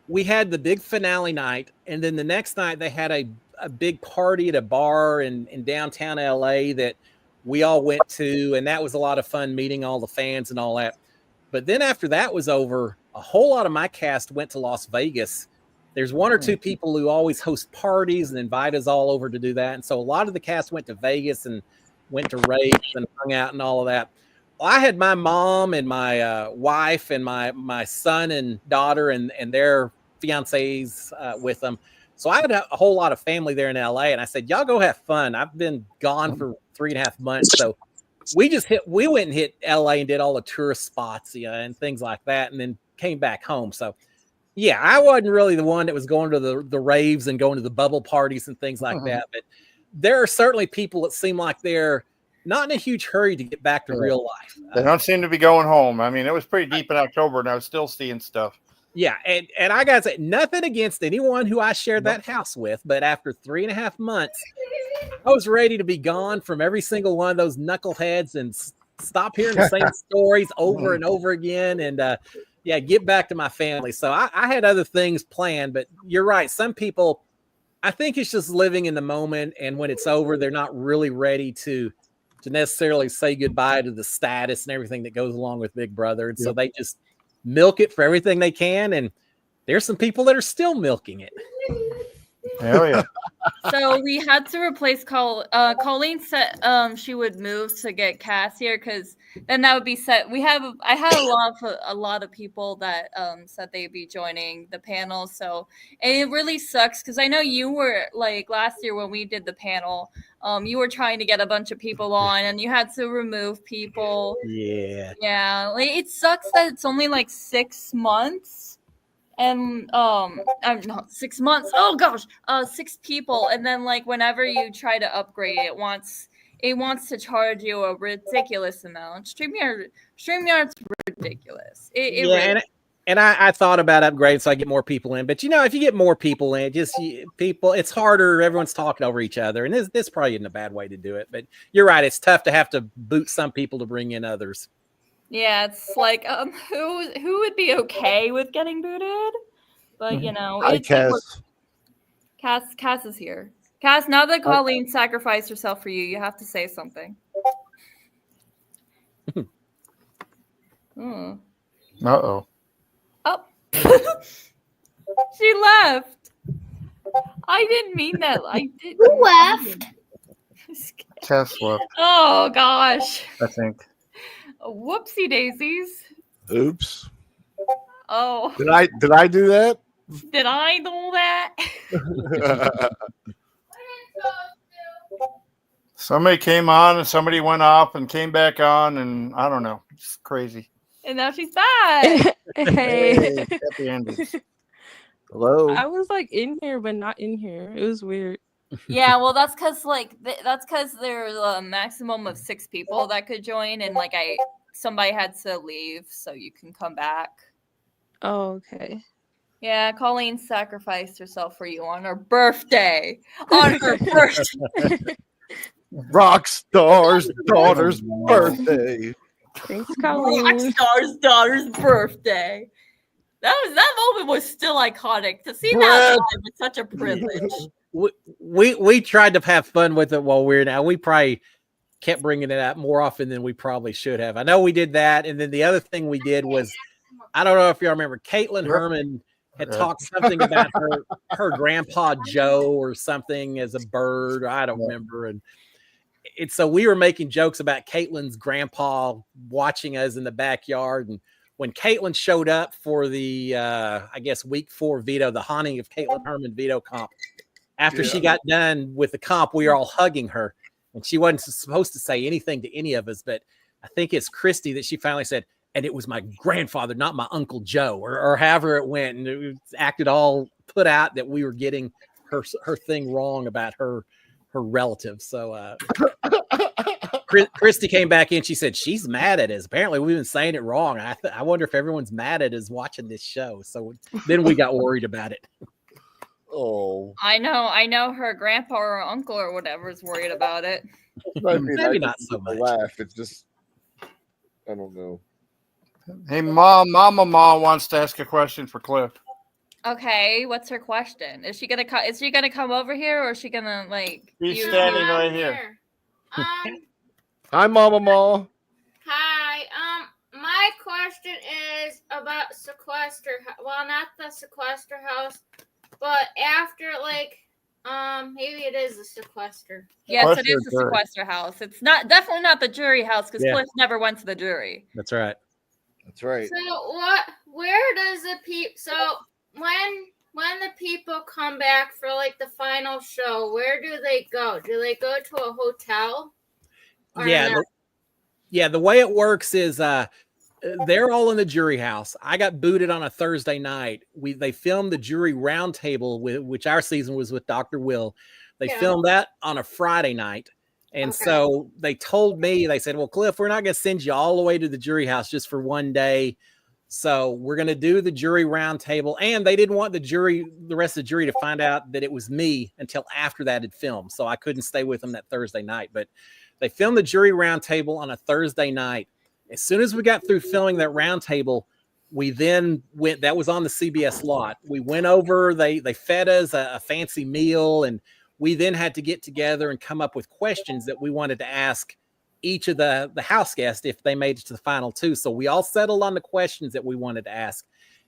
we had the big finale night, and then the next night they had a big party at a bar in downtown LA that we all went to, and that was a lot of fun meeting all the fans and all that. But then after that was over, a whole lot of my cast went to Las Vegas. There's 1 or 2 people who always host parties and invite us all over to do that. And so a lot of the cast went to Vegas and went to raves and hung out and all of that. Well, I had my mom and my wife and my son and daughter and their fiancés with them. So I had a whole lot of family there in LA, and I said, y'all go have fun. I've been gone for 3.5 months. So we went and hit LA and did all the tourist spots, and things like that, and then came back home. So yeah, I wasn't really the one that was going to the raves and going to the bubble parties and things like that. But there are certainly people that seem like they're not in a huge hurry to get back to real life. They don't seem to be going home. I mean, it was pretty deep in October, and I was still seeing stuff. Yeah, and I gotta say, nothing against anyone who I shared that house with, but after 3.5 months, I was ready to be gone from every single one of those knuckleheads and stop hearing the same stories over and over again, and get back to my family. So I had other things planned, but you're right. Some people, I think it's just living in the moment, and when it's over, they're not really ready to necessarily say goodbye to the status and everything that goes along with Big Brother, and so they just milk it for everything they can, and there's some people that are still milking it. Hell yeah. So we had to replace Colleen said she would move to get Cass here because then that would be set. I had a lot of people that said they'd be joining the panel. So and it really sucks because I know you were like last year when we did the panel, you were trying to get a bunch of people on and you had to remove people. Yeah. Yeah. Like, it sucks that it's only like 6 months. and I'm not 6 months. Oh gosh, 6 people, and then like whenever you try to upgrade, it wants to charge you a ridiculous amount. StreamYard's ridiculous. It really. And I thought about upgrading so I get more people in, but if you get more people in, people, it's harder. Everyone's talking over each other, and this probably isn't a bad way to do it. But you're right; it's tough to have to boot some people to bring in others. Yeah, it's like who would be okay with getting booted? But Hi, Cass. Cass is here. Cass, now that Colleen sacrificed herself for you, you have to say something. Uh-oh. Oh, she left. I didn't mean that. I didn't. Who left? Cass left, Oh gosh. I think. Whoopsie daisies. Oops. Oh. Did I do that? Did I do that? Somebody came on and somebody went off and came back on, and I don't know. It's crazy. And now she's back. Hey. Happy endings. Hello. I was like in here, but not in here. It was weird. Yeah, well, that's because there's a maximum of 6 people that could join, and like somebody had to leave, so you can come back. Oh, okay. Yeah, Colleen sacrificed herself for you on her birthday. On her birthday. Rockstar's daughter's birthday. Thanks, Colleen. Rockstar's daughter's birthday. That moment was still iconic. To see that live was such a privilege. We tried to have fun with it while we were now. We probably kept bringing it up more often than we probably should have. I know we did that, and then the other thing we did was, I don't know if you remember, Caitlin Herman had talked something about her grandpa Joe or something as a bird. I don't remember, and so we were making jokes about Caitlin's grandpa watching us in the backyard. And when Caitlin showed up for the I guess week 4 veto, the haunting of Caitlin Herman veto comp, after she got done with the comp, we were all hugging her, and she wasn't supposed to say anything to any of us, but I think it's Christy that she finally said, and it was my grandfather, not my Uncle Joe, or however it went, and it acted all put out that we were getting her thing wrong about her relative. So Christy came back in. She said she's mad at us. Apparently, we've been saying it wrong. I wonder if everyone's mad at us watching this show. So then we got worried about it. Oh, I know her grandpa or uncle or whatever is worried about it. Maybe not so much. Laugh. It's just, I don't know. Hey, Mama wants to ask a question for Cliff. Okay, what's her question? Is she gonna come over here, or is she gonna like? She's standing right here. Hi, Mama Ma. Hi. My question is about sequester. Well, not the sequester house, but after maybe it is the sequester. Yes, it is the sequester house. It's definitely not the jury house because Cliff never went to the jury. That's right. That's right. So where does the when the people come back for like the final show, where do they go? Do they go to a hotel? Yeah. The way it works is they're all in the jury house. I got booted on a Thursday night. They filmed the jury roundtable, which our season was with Dr. Will. They filmed that on a Friday night. And so they told me, they said, well, Cliff, we're not going to send you all the way to the jury house just for one day. So we're going to do the jury roundtable. And they didn't want the rest of the jury to find out that it was me until after that had filmed. So I couldn't stay with them that Thursday night. But they filmed the jury roundtable on a Thursday night. As soon as we got through filming that roundtable, we then went, that was on the CBS lot. We went over, they fed us a fancy meal, and we then had to get together and come up with questions that we wanted to ask each of the house guests if they made it to the final 2. So we all settled on the questions that we wanted to ask.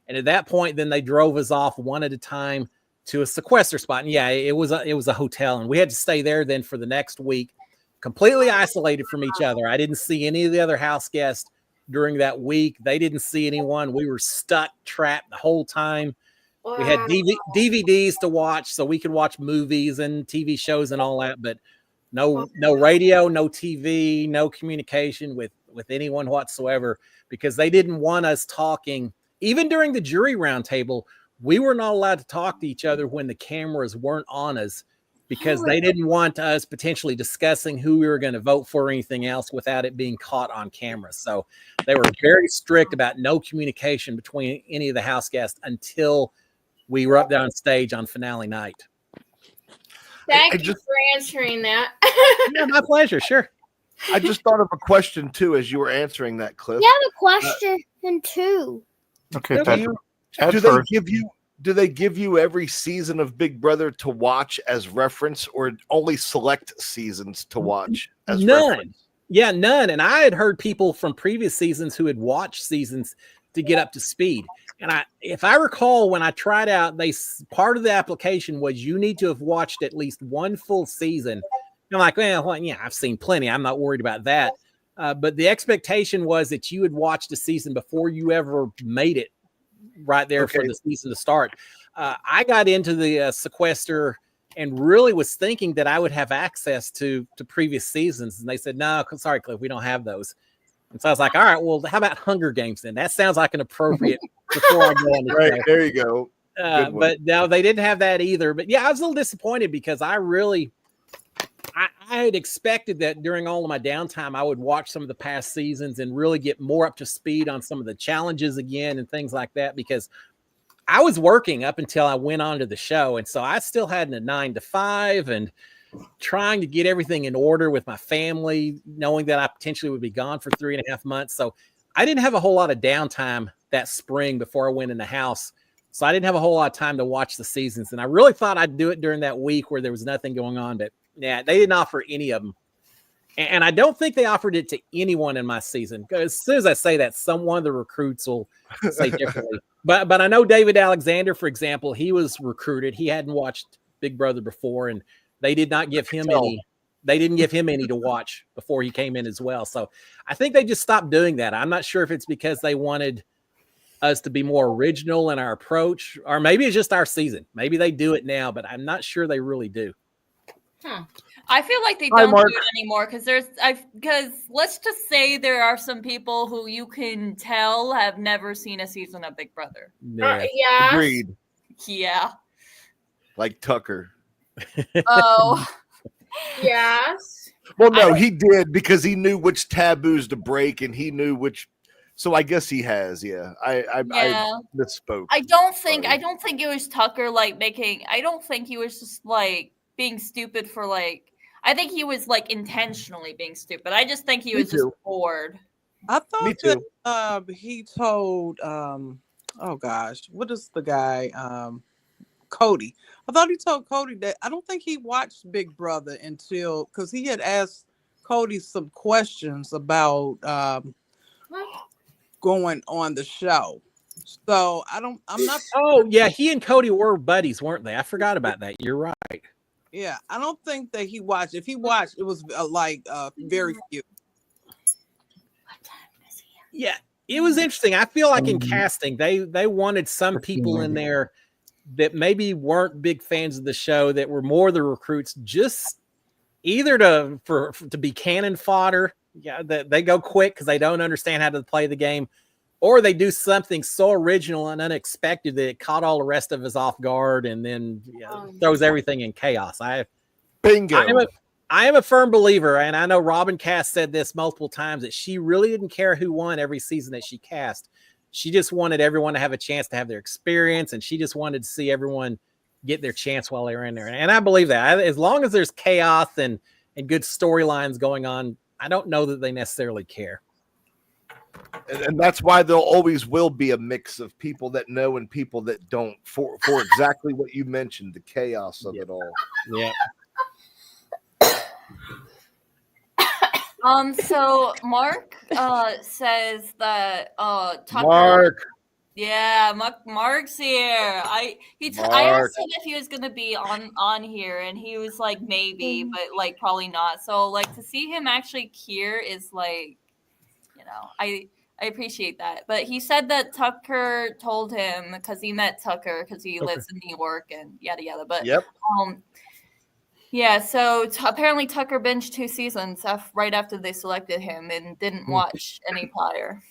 And at that point, then they drove us off one at a time to a sequester spot. And it was a hotel, and we had to stay there then for the next week, completely isolated from each other. I didn't see any of the other house guests during that week. They didn't see anyone. We were stuck, trapped the whole time. We had DVDs to watch so we could watch movies and TV shows and all that, but no radio, no TV, no communication with anyone whatsoever, because they didn't want us talking. Even during the jury roundtable, we were not allowed to talk to each other when the cameras weren't on us because they didn't want us potentially discussing who we were going to vote for or anything else without it being caught on camera. So they were very strict about no communication between any of the house guests until we were up there on stage on finale night. Thank you for answering that. Yeah, my pleasure. Sure. I just thought of a question too as you were answering that, Cliff. You have a question too. Okay, do they give you every season of Big Brother to watch as reference, or only select seasons to watch as reference? Yeah, none. And I had heard people from previous seasons who had watched seasons to get up to speed. And if I recall, when I tried out, part of the application was you need to have watched at least one full season. I'm like, well, yeah, I've seen plenty. I'm not worried about that. But the expectation was that you had watched a season before you ever made it right there for the season to start. I got into the sequester and really was thinking that I would have access to previous seasons. And they said, no, sorry, Cliff, we don't have those. And so I was like, all right, well, how about Hunger Games then? That sounds like an appropriate before I go on the Right, show. there you go. But no, they didn't have that either. But yeah, I was a little disappointed because I had expected that during all of my downtime, I would watch some of the past seasons and really get more up to speed on some of the challenges again and things like that, because I was working up until I went on to the show. And so I still had a 9 to 5 and trying to get everything in order with my family, knowing that I potentially would be gone for 3.5 months. So I didn't have a whole lot of downtime that spring before I went in the house. So I didn't have a whole lot of time to watch the seasons. And I really thought I'd do it during that week where there was nothing going on, but yeah, they didn't offer any of them. And I don't think they offered it to anyone in my season. As soon as I say that, one of the recruits will say differently. But I know David Alexander, for example, he was recruited. He hadn't watched Big Brother before, and they did not give him any. They didn't give him any to watch before he came in as well. So I think they just stopped doing that. I'm not sure if it's because they wanted us to be more original in our approach, or maybe it's just our season. Maybe they do it now, but I'm not sure they really do. I feel like they don't do it anymore because let's just say there are some people who you can tell have never seen a season of Big Brother. Yeah. Agreed. Yeah. Like Tucker. Oh. Yes. Well, no, he did because he knew which taboos to break and he knew which. So I guess he has. Yeah. I misspoke. I don't think it was Tucker making. I don't think he was just being stupid for I think he was intentionally being stupid. I just think he was just bored. I thought that he told oh gosh, what is the guy? Cody. I thought he told Cody that I don't think he watched Big Brother until because he had asked Cody some questions about going on the show. So I'm not. Oh yeah, he and Cody were buddies, weren't they? I forgot about that. You're right. Yeah, I don't think that he watched. If he watched, it was very few. Yeah, it was interesting. I feel like in casting, they wanted some people in there that maybe weren't big fans of the show, that were more the recruits, just either to be cannon fodder. Yeah, that they go quick because they don't understand how to play the game, or they do something so original and unexpected that it caught all the rest of us off guard and then throws everything in chaos. Bingo. I am a firm believer, and I know Robin Cass said this multiple times, that she really didn't care who won every season that she cast. She just wanted everyone to have a chance to have their experience, and she just wanted to see everyone get their chance while they were in there. And I believe that. As long as there's chaos and good storylines going on, I don't know that they necessarily care. And that's why there always will be a mix of people that know and people that don't for exactly what you mentioned, the chaos of it all. Yeah. So Mark says that Tucker. Mark. Yeah, Mark's here. I asked him if he was gonna be on here, and he was like maybe, but probably not. So to see him actually here is I appreciate that. But he said that Tucker told him, because he met Tucker because he lives in New York and yada yada. But yep. Yeah, so apparently Tucker binged 2 seasons right after they selected him and didn't watch any prior.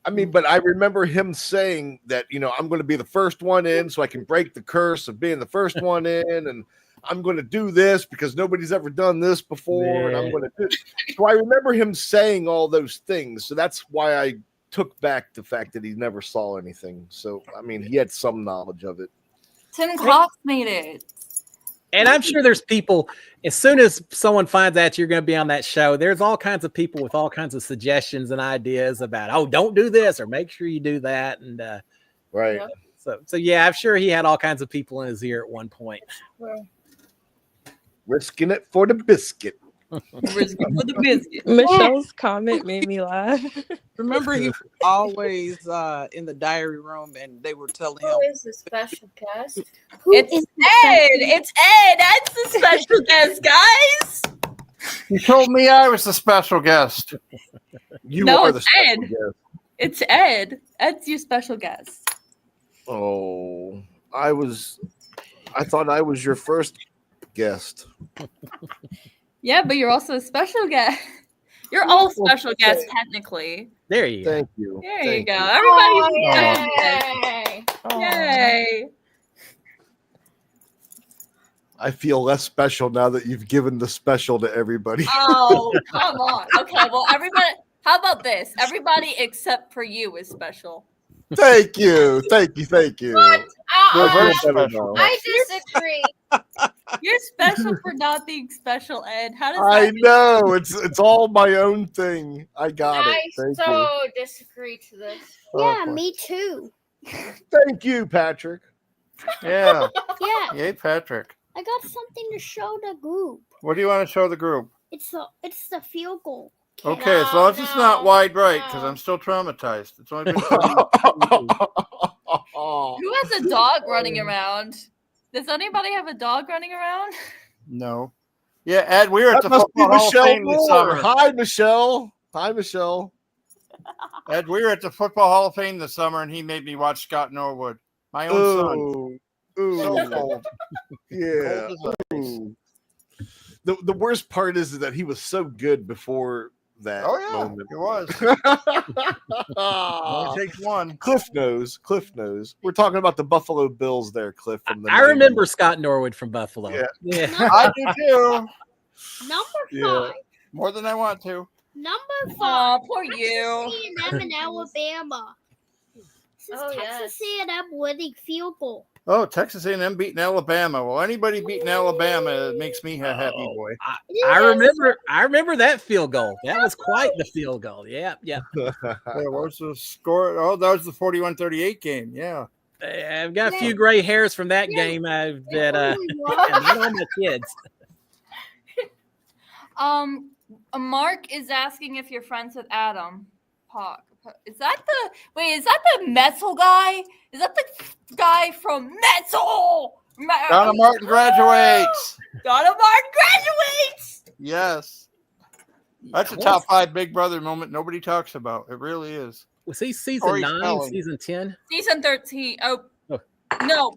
I mean, but I remember him saying that, I'm going to be the first one in so I can break the curse of being the first one in. And I'm going to do this because nobody's ever done this before. And I'm going to do it. So I remember him saying all those things. So that's why I took back the fact that he never saw anything. So, I mean, he had some knowledge of it. Tim Cox made it. And I'm sure there's people, as soon as someone finds out you're going to be on that show, there's all kinds of people with all kinds of suggestions and ideas about, oh, don't do this or make sure you do that. And right. So yeah, I'm sure he had all kinds of people in his ear at one point. Risking it for the biscuit. Risking it for the biscuit. Michelle's comment made me laugh. Remember, he was always in the diary room, and they were telling him. Who is the special guest? It's Ed. It's Ed. That's the special guest, guys. You told me I was the special guest. You No, are it's the special Ed. guest. It's Ed. Ed's your special guest. Oh, I thought I was your first guest. Yeah, but you're also a special guest. You're all special guests, technically. There you go. Thank you. There you go. Everybody's a special Yay! guest. Yay. I feel less special now that you've given the special to everybody. Oh, come on. Okay, well, everybody, how about this? Everybody except for you is special. Thank you. Thank you. Thank you. What? Reverse Never special. know. I disagree. You're special for not being special, Ed. How does I that know. It's all my own thing. I got I it. Thank so disagree to this. Yeah, Okay. me too. you. Thank you, Patrick. Yeah. Yeah, Yay, Patrick. I got something to show the group. What do you want to show the group? It's the field goal. Okay, as long as it's not wide right, because I'm still traumatized. It's only been 20 Who has a dog running around? Does anybody have a dog running around? No. Yeah, Ed, we were at That the must be Football Hall of Michelle Fame this Moore. summer. Hi, Michelle. Hi, Michelle. Ed, we were at the Football Hall of Fame this summer, and he made me watch Scott Norwood, my own son. Ooh. Ooh. So cold. Yeah. Cold as ice. Ooh. The worst part is that he was so good before that Oh, yeah, moment. it was. Only takes one. Cliff knows. We're talking about the Buffalo Bills there, Cliff. From the I remember Scott Norwood from Buffalo. Yeah. I do too. Number Yeah. 5. More than I want to. Number 5. Oh, poor you. A&M in Alabama. This is Oh, Texas yes. A&M winning field goal. Oh, Texas A&M beating Alabama. Well, anybody beating Alabama it makes me a happy boy. I remember that field goal. That was quite the field goal. Yeah. Yeah, what was the score? Oh, that was the 41-38 game. Yeah. I've got a few gray hairs from that game that not all my kids. Mark is asking if you're friends with Adam Pock. Is that the Metzel guy? Is that the guy from Metzel? Donna Martin graduates. Donna Martin graduates. Yes. That's a top 5 Big Brother moment nobody talks about. It really is. Was he season Corey 9, Spelling. season 10? Season 13. Oh, no.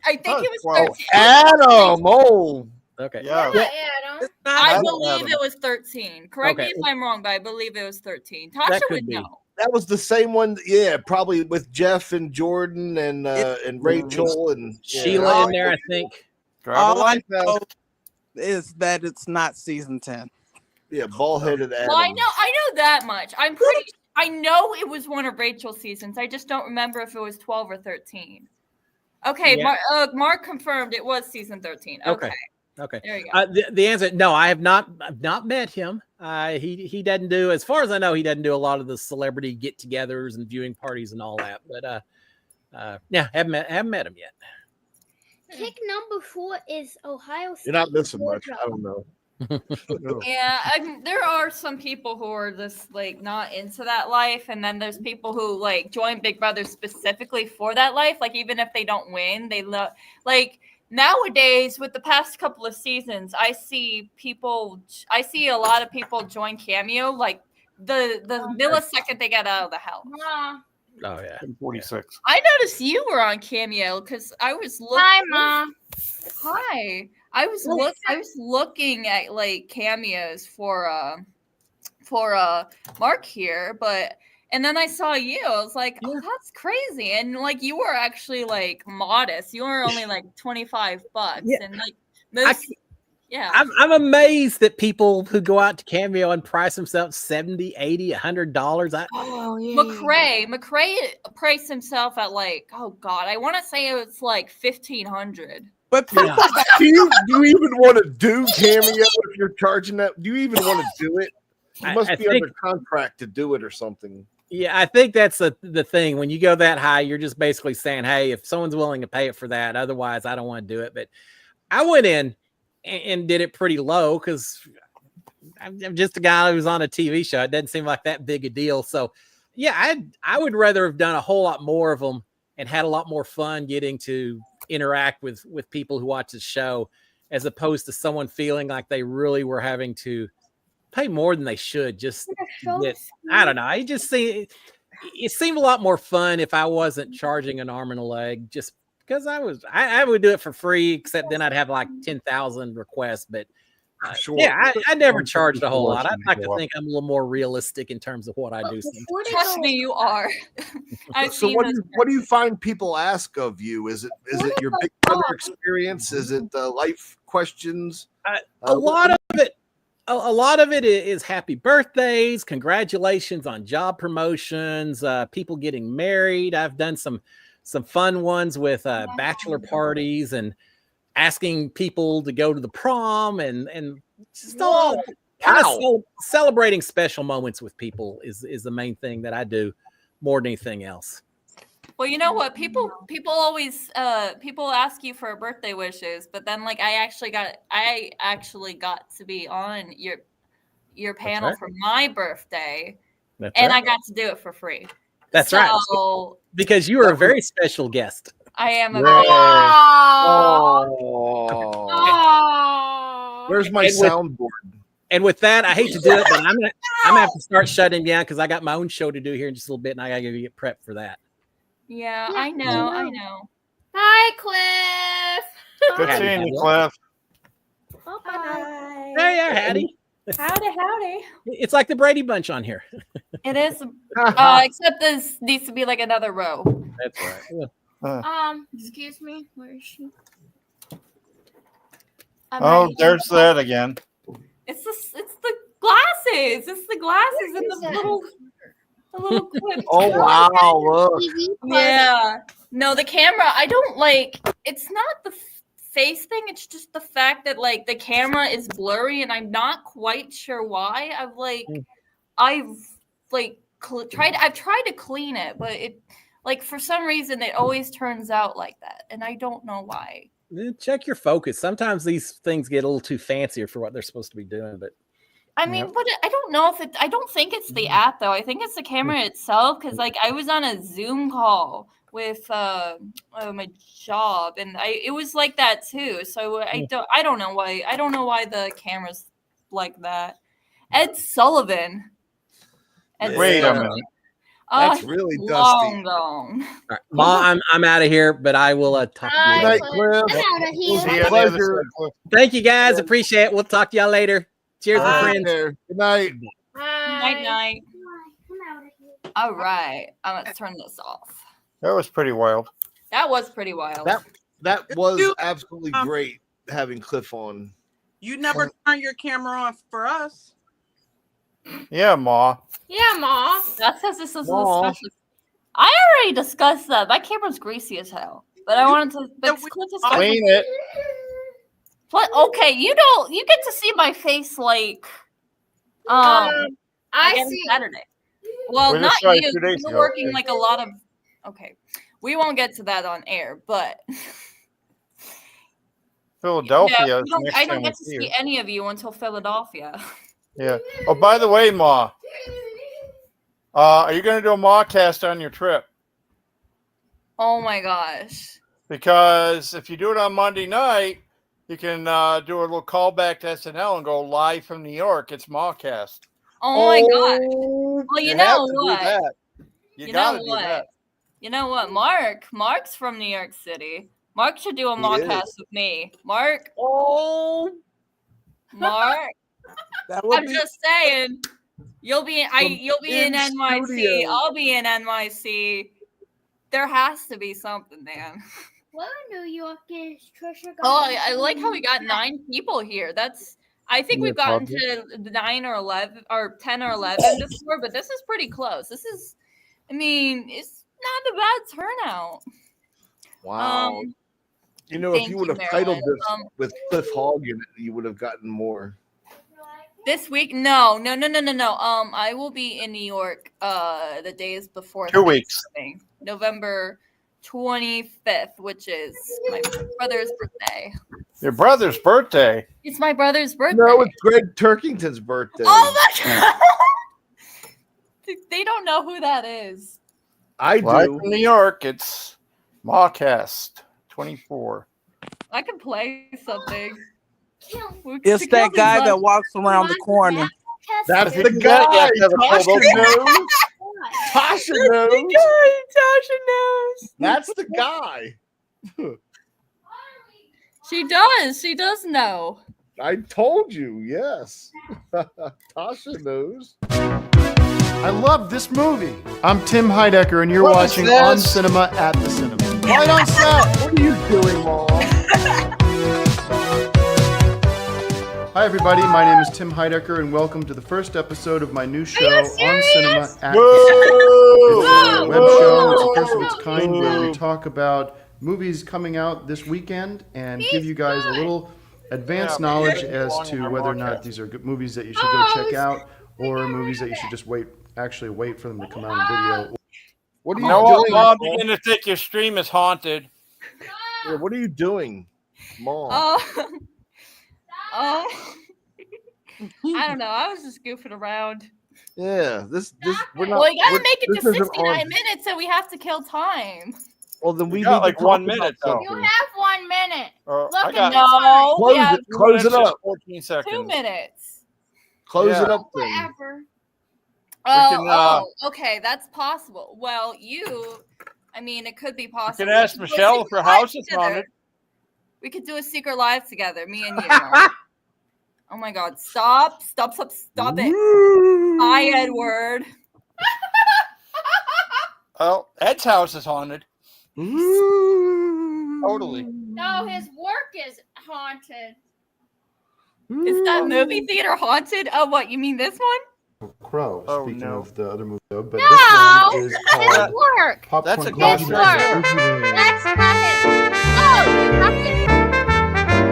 I think it was 12. 13. Adam. Oh, Okay. Yeah. Adam. I Adam. believe it was 13. Correct me Okay. if I'm wrong, but I believe it was 13. That Tasha could would be. know. that was the same one. Yeah, probably with Jeff and Jordan and Rachel and Sheila in there, I think. Drive a All I life know vest. is that it's not season 10. Yeah, ball-headed Adam. Well, I know that much. I know it was one of Rachel's seasons. I just don't remember if it was 12 or 13. Okay, Yeah. Mark confirmed it was season 13. Okay. Okay. There you go. The answer, no, I've not met him. He doesn't do, as far as I know, he doesn't do a lot of the celebrity get-togethers and viewing parties and all that. But yeah, haven't met him yet. Pick number 4 is Ohio State. You're not missing much. Georgia. I don't know. Yeah, there are some people who are just like not into that life, and then there's people who like join Big Brother specifically for that life. Like even if they don't win, they love. Like nowadays, with the past couple of seasons, I see a lot of people join Cameo. Like the millisecond they get out of the house. Oh yeah, 46. I noticed you were on Cameo because I was looking. Hi, Mom. Hi. I was looking at like cameos for Mark here, but And then I saw you. I was like, oh, that's crazy. And like you were actually like modest. You were only like $25. Yeah. And like this I'm amazed that people who go out to Cameo and price themselves $70, $80, $100. McCrae priced himself at like, oh God, I want to say it was like $1,500. But people, do you even want to do Cameo if you're charging that? Do you even want to do it? You must be under contract to do it or something. Yeah, I think that's the thing. When you go that high, you're just basically saying, hey, if someone's willing to pay it for that, otherwise I don't want to do it. But I went in and did it pretty low because I'm just a guy who's on a TV show. It doesn't seem like that big a deal. So yeah, I would rather have done a whole lot more of them and had a lot more fun getting to interact with people who watch the show, as opposed to someone feeling like they really were having to pay more than they should. Just I don't know. It seemed a lot more fun if I wasn't charging an arm and a leg, just because I would do it for free, except then I'd have like 10,000 requests. But yeah, I never charged a whole lot. I'd like to think I'm a little more realistic in terms of what I do. Trust me, you are. So what do you find people ask of you? Is it your Big Brother experience? Is it life questions? A lot of it is happy birthdays, congratulations on job promotions, people getting married. I've done some fun ones with bachelor parties and asking people to go to the prom and just all kind of celebrating special moments with people is the main thing that I do more than anything else. Well, you know what? People always people ask you for birthday wishes, but then like I actually got to be on your panel for my birthday, I got to do it for free. That's right. Because you were a very special guest. I am a Where's my soundboard? And with that, I hate to do it, but I'm gonna have to start shutting down because I got my own show to do here in just a little bit, and I gotta get prepped for that. Yeah, I know. Hi, Cliff. Good seeing you, Cliff. Hi. Hey, howdy. Howdy. It's like the Brady Bunch on here. It is, except this needs to be like another row. That's right. Yeah. Excuse me. Where is she? There's that again. It's the glasses. It's the glasses and the little clip. Oh wow! Look. Yeah. No, the camera. I don't like. It's not the face thing. It's just the fact that like the camera is blurry, and I'm not quite sure why. I've tried to clean it, but it like for some reason it always turns out like that, and I don't know why. Check your focus. Sometimes these things get a little too fancier for what they're supposed to be doing, but I mean, but I don't know if I don't think it's the app though. I think it's the camera itself. Cause like I was on a Zoom call with my job and it was like that too. So I don't know why. I don't know why the camera's like that. Ed Sullivan. Wait a minute. That's really dusty. Long. All right. Ma, I'm out of here, but I will talk to you Good later. night, Cliff. I'm out of here. It was a pleasure. Thank you guys. Appreciate it. We'll talk to y'all later. Cheers, my friends. Good night. Night. I'm out of here. All right. I'm gonna turn this off. That was pretty wild. That was pretty wild. That was absolutely great having Cliff on. You never turn your camera on for us. Yeah, Ma. Yeah, Ma. That says this is a special. I already discussed that. My camera's greasy as hell. But I wanted to Clean it. What? Okay, you get to see my face like I see Saturday. Well, We not just tried you. 2 days You're ago. working like a lot of. Okay, we won't get to that on air, but Philadelphia. yeah, is next I don't time get we to see see any of you until Philadelphia. Yeah. Oh, by the way, Ma, are you going to do a mawcast on your trip? Oh my gosh! Because if you do it on Monday night, you can do a little callback to SNL and go live from New York. It's mawcast. Oh my gosh! Well, you know what? You gotta do that. You know what? Mark's from New York City. Mark should do a mawcast with me. Mark. Oh, Mark. that would I'm be just saying. You'll be in NYC. studio. I'll be in NYC. There has to be something, man. What New York is Trisha? Oh, I like how we got 9 people here. I think we've gotten to 9 or 11 or 10 or 11 before, but this is pretty close. It's not a bad turnout. Wow. If you would have titled this with Cliff Hogg in it, you would have gotten more. This week? No. I will be in New York the days before 2 weeks. November 25th, which is my brother's birthday. Your brother's birthday? It's my brother's birthday. No, it's Greg Turkington's birthday. Oh my god! They don't know who that is. I do. Live in New York, it's mawcast 24. I can play something. It's that guy that walks around the corner. That's the guy. Tasha knows. Tasha knows. That's the guy. She does. She does know. I told you, yes. Tasha knows. I love this movie. I'm Tim Heidecker, and you're What is watching this? On Cinema at the Cinema. Right on set. What are you doing, Mom? Hi, everybody. My name is Tim Heidecker, and welcome to the first episode of my new show, On Cinema at the Cinema. It's a web show. It's the first of its kind where we talk about movies coming out this weekend and give you guys a little advanced knowledge as to whether or not these are good movies that you should go check out or movies that you should just wait for them to come out in video. What are you doing, Mom, Mom? begin to think your stream is haunted. Yeah, what are you doing, Mom? I don't know. I was just goofing around. Yeah, this we're not. Well, you gotta make it this to isn't 69 on- minutes, so we have to kill time. Well, then we got need like to 1 talk about minute, though. You something. have 1 minute. I Look got at the Close yeah, it. Close it up. 14 seconds. 2 minutes. Close Yeah. it up. Then. Whatever. Okay, that's possible. Well, it could be possible. You can ask We could do a Michelle if secret her house live is together. haunted. We could do a secret live together, me and you. Oh my god, stop it. Hi, Edward. Oh, Ed's house is haunted. Totally. No, his work is haunted. Is that movie theater haunted? Oh, what, you mean this one? Crow. Oh, Speaking no. of the other movie, though, but No, this one is his called work. Popcorn That's a Comedy His good work. Festival. That's not his. Oh,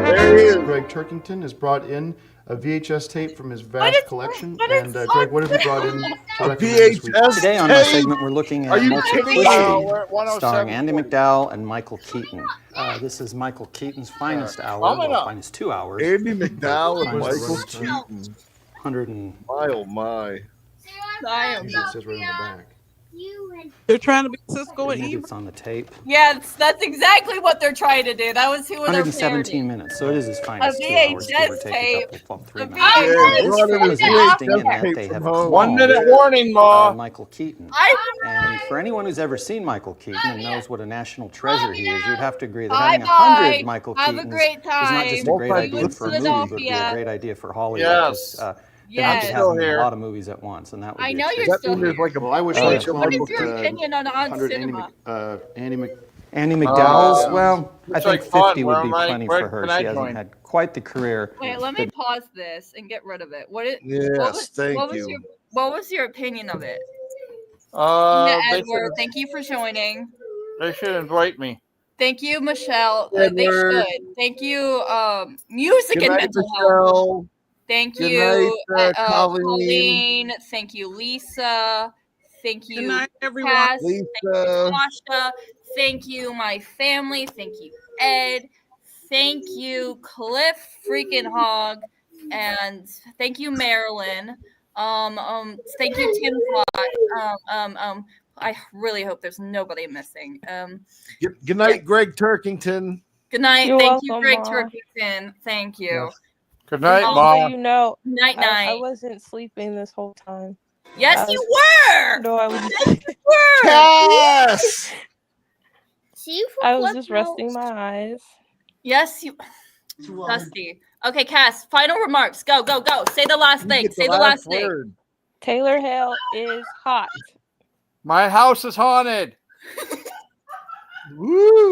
There he is. Greg Turkington has brought in a VHS tape from his vast collection. And Greg, what have you brought in to recommend this week? VHS Today on my tape. segment, we're looking Are at you Multiplicity, kidding me? We're at 107. starring Andy McDowell and Michael Keaton. This is Michael Keaton's finest hour, Coming well, up. finest 2 hours. Andy McDowell and Mine's Michael running to Keaton. 100 and My oh my. Usually it says right on the back. They're trying to be Cisco I and think Eve. it's on the tape. Yeah, that's exactly what they're trying to do. That was who they're 117 minutes, so it is his finest 2 hours, give or VHS take tape. a couple, 3 A minutes. VHS Yeah, This brought in film his is interesting in VHS that tape they have from home. 1 minute warning, Ma. Michael Keaton. I And for anyone who's ever seen Michael Keaton and knows what a national treasure he is, you'd have to agree that Bye having bye. 100 Michael Have a Keatons great is not just a time. great Multi- idea for a movie, but would be a Philadelphia. great idea for Hollywood. Yes. because, Yes. They I'm have still them in here. a lot of movies at once, and that would I be know a you're treat. still There's here. like a Well, I wish I What had is come What up is with your opinion on cinema? Andy McDowell's, yeah. well, I Looks think like fun. 50 would Where be am I? plenty Where for her. can I She hasn't join? had quite the career. Wait, let me pause this and get rid of it. Yes, thank you. What was your opinion of it? They Edward, thank you for joining. should invite me. Thank you, Michelle. They Edward. should. Thank you, music Good and night, mental health. Michelle. Thank Good you, night, Colleen. Colleen. Thank you, Lisa. Thank you, Good night, everyone. Cass. Lisa. Thank you, Tasha. Thank you, my family. Thank you, Ed. Thank you, Cliff freaking Hogg. And thank you, Marilyn. Thank you, Tim Plot. I really hope there's nobody missing. Good night, Greg Turkington. Good night. You're Thank you, welcome, Greg Ma. Turkington. Thank you. Good night, Just Ma. so you know, Night, I night. wasn't sleeping this whole time. Yes, I you was- were. No, I was. Were. Yes. See you for I was flip just resting notes. my eyes. Yes, you. Dusty. Okay, Cass. Final remarks. Go, go, go. Say the last You thing. get Say the last thing. word. Taylor Hale is hot. My house is haunted. Woo!